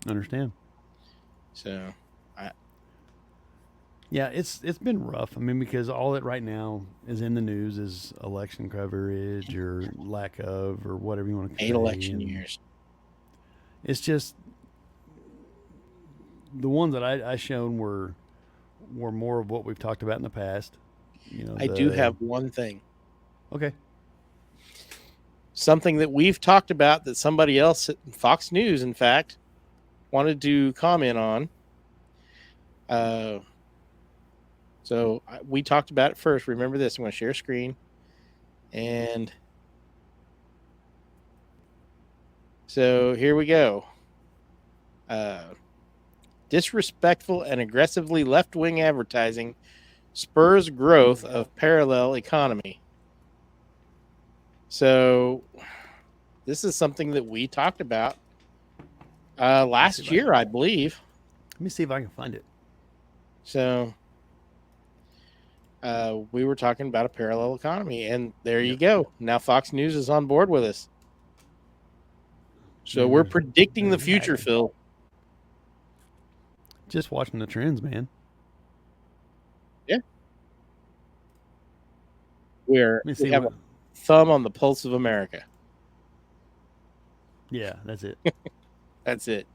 Understand? So, Yeah, it's been rough. I mean, because all that right now is in the news is election coverage or lack of or whatever you want to say. 8 election years. It's just the ones that I shown were more of what we've talked about in the past. I do have one thing. Okay. Something that we've talked about that somebody else, Fox News, in fact, wanted to comment on. So we talked about it first. Remember this. I'm going to share screen. And so here we go. Disrespectful and aggressively left-wing advertising spurs growth of parallel economy. So this is something that we talked about last year, I believe. Let me see if I can find it. So we were talking about a parallel economy, and there you go. Now Fox News is on board with us. So we're predicting the future, Phil. Just watching the trends, man. Yeah. We have a thumb on the pulse of America. Yeah, that's it. That's it.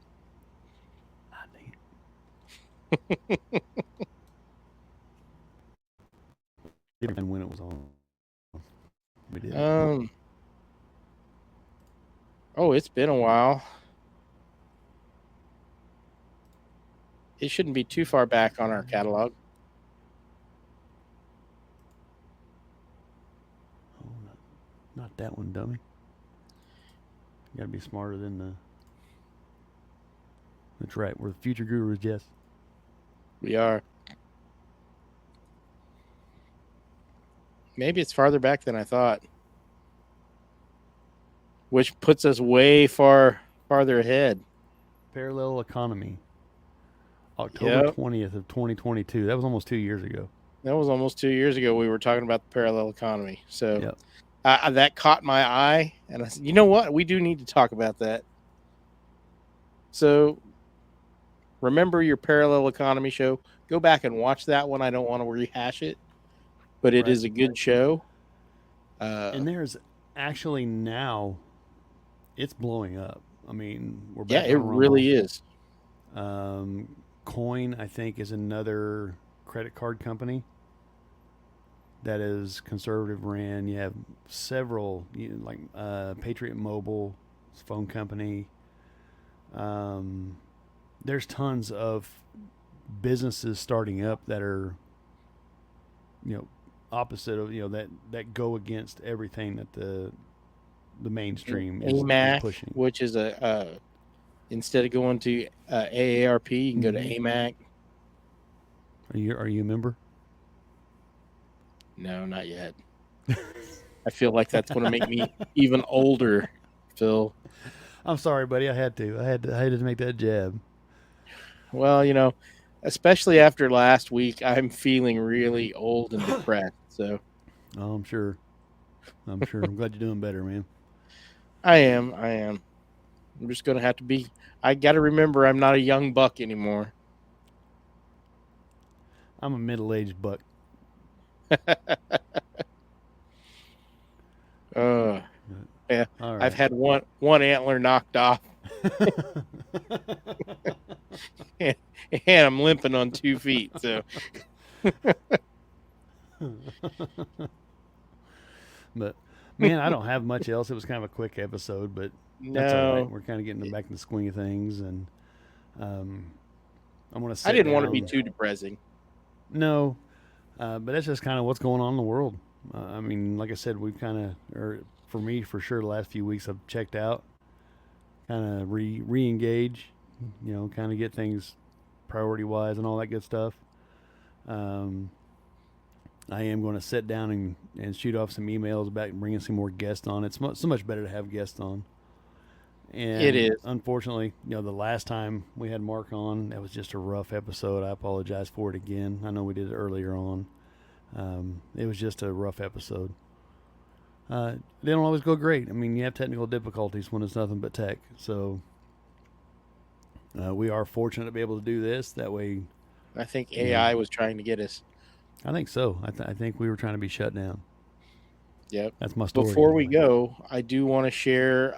Didn't when it was on. We did. Oh, it's been a while. It shouldn't be too far back on our catalog. Oh, not that one, dummy. You gotta be smarter than the. That's right. We're the future gurus, Jess. We are. Maybe it's farther back than I thought, which puts us way farther ahead. Parallel economy. October 20th of 2022. That was almost 2 years ago. That was almost 2 years ago. We were talking about the parallel economy. So that caught my eye. And I said, you know what? We do need to talk about that. So remember your parallel economy show. Go back and watch that one. I don't want to rehash it, but it is a good show. And there's actually now, it's blowing up. I mean, we're back. Yeah, it really is. Coin, I think, is another credit card company that is conservative ran. You have several, like Patriot Mobile, phone company. There's tons of businesses starting up that are, opposite of that go against everything that the mainstream is AMAC, pushing. which is instead of going to AARP, you can go to Mhm. AMAC. Are you a member? No, not yet. I feel like that's going to make me even older, Phil. I'm sorry, buddy. I had to make that jab. Well, especially after last week, I'm feeling really old and depressed. So Oh, I'm sure. I'm sure. I'm glad you're doing better, man. I am. I'm just going to have to be. I got to remember I'm not a young buck anymore. I'm a middle-aged buck. Yeah, All I've right. had one antler knocked off, and I'm limping on 2 feet. So But man, I don't have much else. It was kind of a quick episode, but that's all right. no, We're kind of getting back in the swing of things, and um, I'm gonna I sit didn't want to be down. too depressing. No, but that's just kind of what's going on in the world. I mean, like I said, we've kind of, or for me, for sure, the last few weeks I've checked out, kind of re-engage, kind of get things priority wise and all that good stuff. Um, I am going to sit down and shoot off some emails about bringing some more guests on. It's so much better to have guests on. It And is. unfortunately, the last time we had Mark on, that was just a rough episode. I apologize for it again. I know we did it earlier on. It was just a rough episode. They don't always go great. I mean, you have technical difficulties when it's nothing but tech. So we are fortunate to be able to do this. That way, I think AI was trying to get us. I think so. I think we were trying to be shut down. Yep. That's my story. Before we anyway. go, I do want to share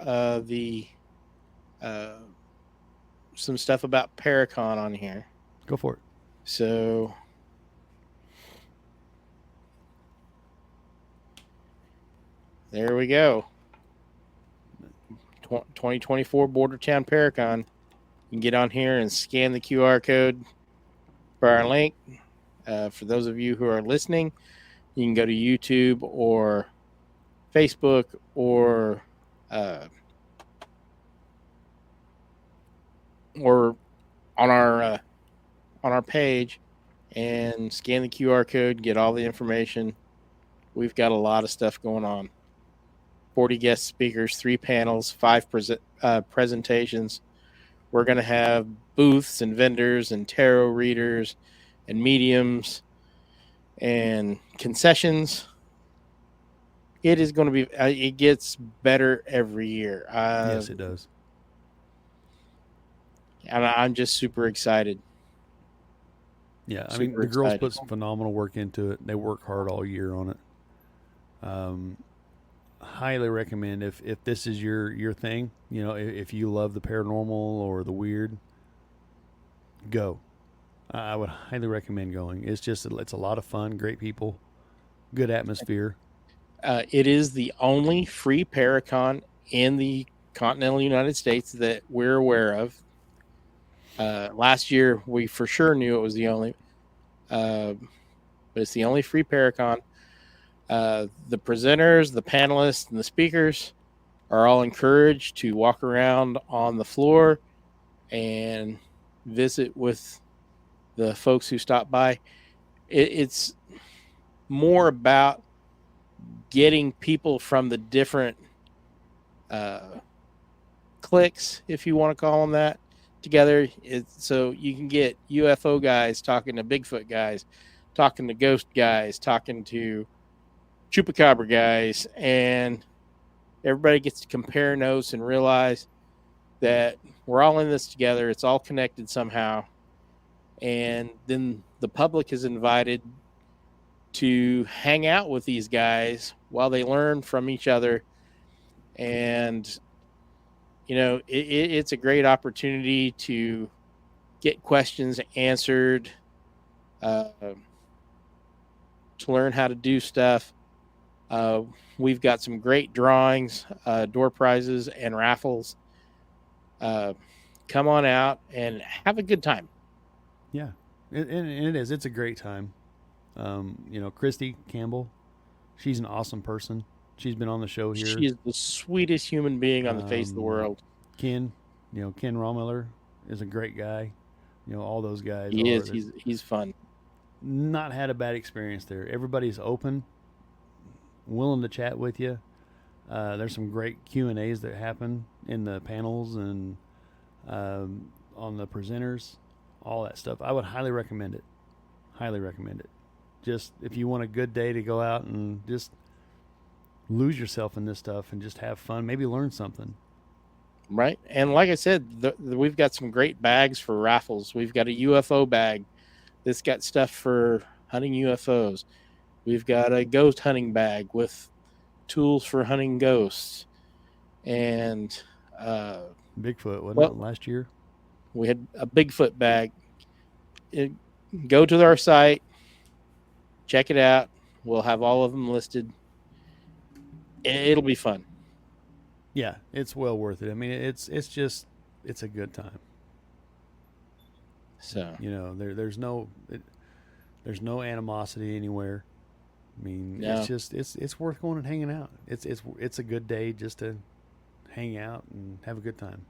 some stuff about Paracon on here. Go for it. So there we go. 2024 Bordertown Paracon. You can get on here and scan the QR code for our link. For those of you who are listening, you can go to YouTube or Facebook or on our page and scan the QR code, get all the information. We've got a lot of stuff going on. 40 guest speakers, 3 panels, 5 presentations. We're going to have booths and vendors and tarot readers and mediums and concessions. It is going to be, it gets better every year. Yes, it does. And I'm just super excited. Yeah, I mean, the girls put some phenomenal work into it. They work hard all year on it. Highly recommend if this is your thing, if you love the paranormal or the weird, go. I would highly recommend going. It's a lot of fun, great people, good atmosphere. It is the only free Paracon in the continental United States that we're aware of. Last year, we for sure knew it was the only, but it's the only free Paracon. The presenters, the panelists, and the speakers are all encouraged to walk around on the floor and visit with the folks who stop by. It's more about getting people from the different cliques, if you want to call them that, together. So you can get UFO guys talking to Bigfoot guys, talking to ghost guys, talking to chupacabra guys, and everybody gets to compare notes and realize that we're all in this together. It's all connected somehow. And then the public is invited to hang out with these guys while they learn from each other. And, it's a great opportunity to get questions answered, to learn how to do stuff. We've got some great drawings, door prizes, and raffles. Come on out and have a good time. Yeah, and it is. It's a great time. Christy Campbell, she's an awesome person. She's been on the show here. She is the sweetest human being on the face of the world. Ken Rommiller is a great guy. All those guys He are. is. He's fun. Not had a bad experience there. Everybody's open, willing to chat with you. There's some great Q&As that happen in the panels and on the presenters, all that stuff. I would highly recommend it. Highly recommend it. Just if you want a good day to go out and just lose yourself in this stuff and just have fun, maybe learn something. Right. And like I said, we've got some great bags for raffles. We've got a UFO bag that's got stuff for hunting UFOs. We've got a ghost hunting bag with tools for hunting ghosts. And Bigfoot, wasn't it last year? We had a Bigfoot bag. Go to our site, check it out. We'll have all of them listed. It'll be fun. Yeah, it's well worth it. I mean, it's a good time. So there's no animosity anywhere. I mean, No. it's worth going and hanging out. It's a good day just to hang out and have a good time.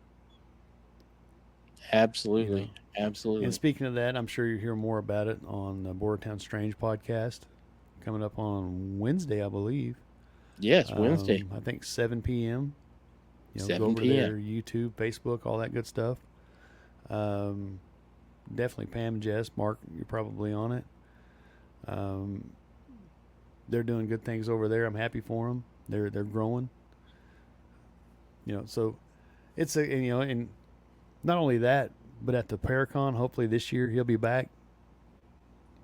Absolutely. Absolutely. And speaking of that, I'm sure you'll hear more about it on the Bordertown Strange podcast coming up on Wednesday, I believe. Yes, Wednesday. I think 7 p.m. 7 go over p.m. there, YouTube, Facebook, all that good stuff. Definitely Pam and Jess. Mark, you're probably on it. They're doing good things over there. I'm happy for them. They're growing. So it's and not only that, but at the Paracon, hopefully this year he'll be back.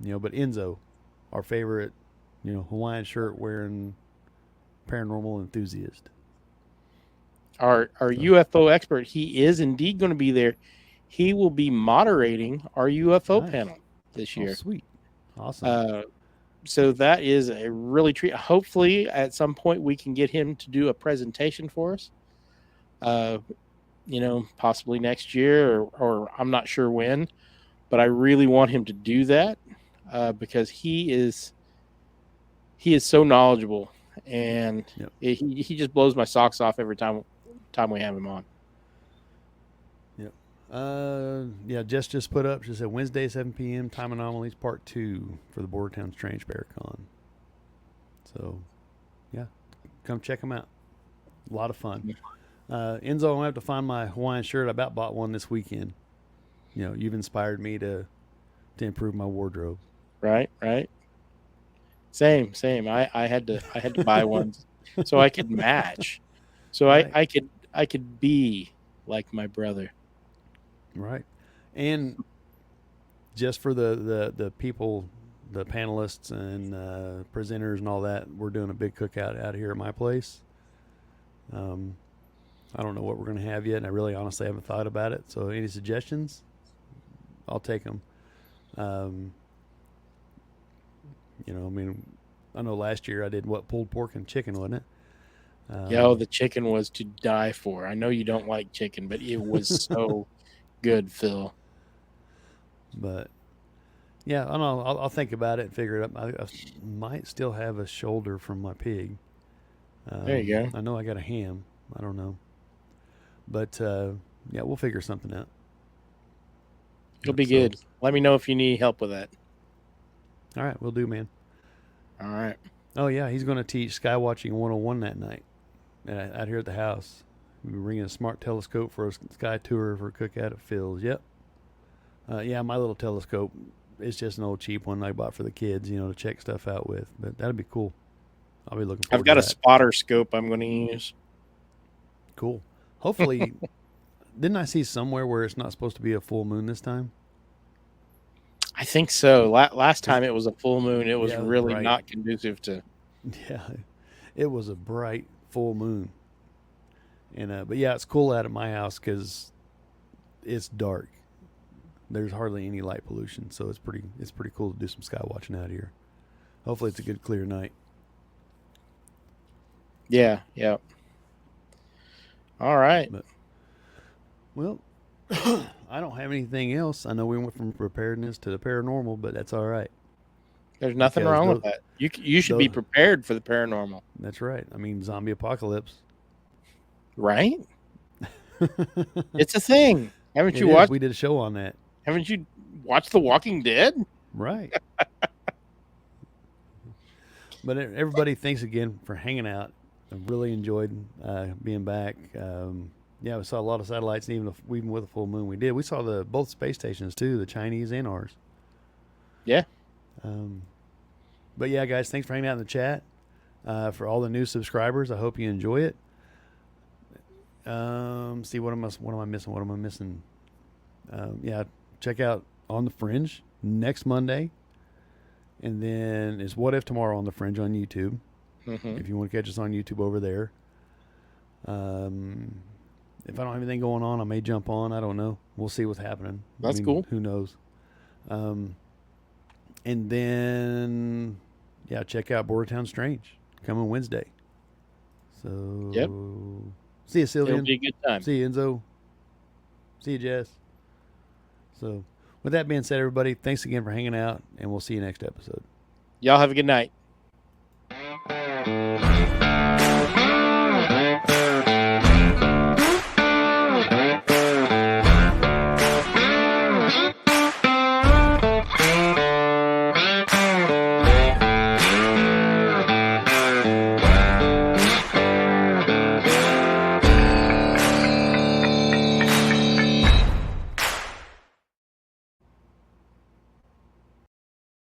But Enzo, our favorite, Hawaiian shirt wearing paranormal enthusiast. Our UFO expert, he is indeed going to be there. He will be moderating our UFO panel this year. Oh, sweet. Awesome. So that is a really treat. Hopefully at some point we can get him to do a presentation for us. Possibly next year or I'm not sure when, but I really want him to do that because he is so knowledgeable and Yep. he just blows my socks off every time we have him on. Yep. Jess just put up, she said Wednesday, 7 p.m. Time Anomalies Part 2 for the Bordertown Strange Paracon. So, yeah, come check them out. A lot of fun. Enzo, I'm going to have to find my Hawaiian shirt. I about bought one this weekend. You've inspired me to improve my wardrobe. Right. Same. I had to buy one so I could match. So Right. I could be like my brother. Right. And just for the people, the panelists and presenters and all that, we're doing a big cookout out here at my place. I don't know what we're going to have yet, and I really honestly haven't thought about it. So any suggestions, I'll take them. I know last year I did pulled pork and chicken, wasn't it? The chicken was to die for. I know you don't like chicken, but it was so good, Phil. But yeah, I don't know. I'll think about it and figure it out. I might still have a shoulder from my pig. There you go. I know I got a ham. I don't know. But we'll figure something out. It'll be good. Let me know if you need help with that. All right, we'll do, man. All right. Oh, yeah, he's going to teach Skywatching 101 that night out here at the house. We're bringing a smart telescope for a sky tour for a cookout at Phil's. Yep. My little telescope is just an old cheap one I bought for the kids, to check stuff out with. But that'd be cool. I'll be looking forward I've got to a that. spotter scope I'm going to use. Cool. Hopefully, didn't I see somewhere where it's not supposed to be a full moon this time? I think so. Last time it was a full moon. It was Yeah, it was really bright. not conducive to. Yeah, it was a bright full moon. And but yeah, it's cool out at my house because it's dark. There's hardly any light pollution, so it's pretty cool to do some sky watching out here. Hopefully, it's a good clear night. Yeah. All right. But, well, I don't have anything else. I know we went from preparedness to the paranormal, but that's all right. There's nothing Because wrong those- with that. You should be prepared for the paranormal, That's right. I mean, zombie apocalypse. right? It's a thing. Haven't It you is. watched? We did a show on that. Haven't you watched The Walking Dead? Right. But everybody, thanks again for hanging out. I really enjoyed being back. Yeah, we saw a lot of satellites, even with a full moon. We saw both space stations too, the Chinese and ours. Yeah. But yeah, guys, thanks for hanging out in the chat. For all the new subscribers, I hope you enjoy it. See what am I missing? Yeah, check out On the Fringe next Monday, and then it's What If Tomorrow on the Fringe on YouTube. Mm-hmm. If you want to catch us on YouTube over there. If I don't have anything going on, I may jump on. I don't know. We'll see what's happening. That's cool. Who knows? And then, yeah, check out Bordertown Strange coming Wednesday. So, Yep. See you, It'll Sylvian. be a good time. See you, Enzo. See you, Jess. So, with that being said, everybody, thanks again for hanging out, and we'll see you next episode. Y'all have a good night.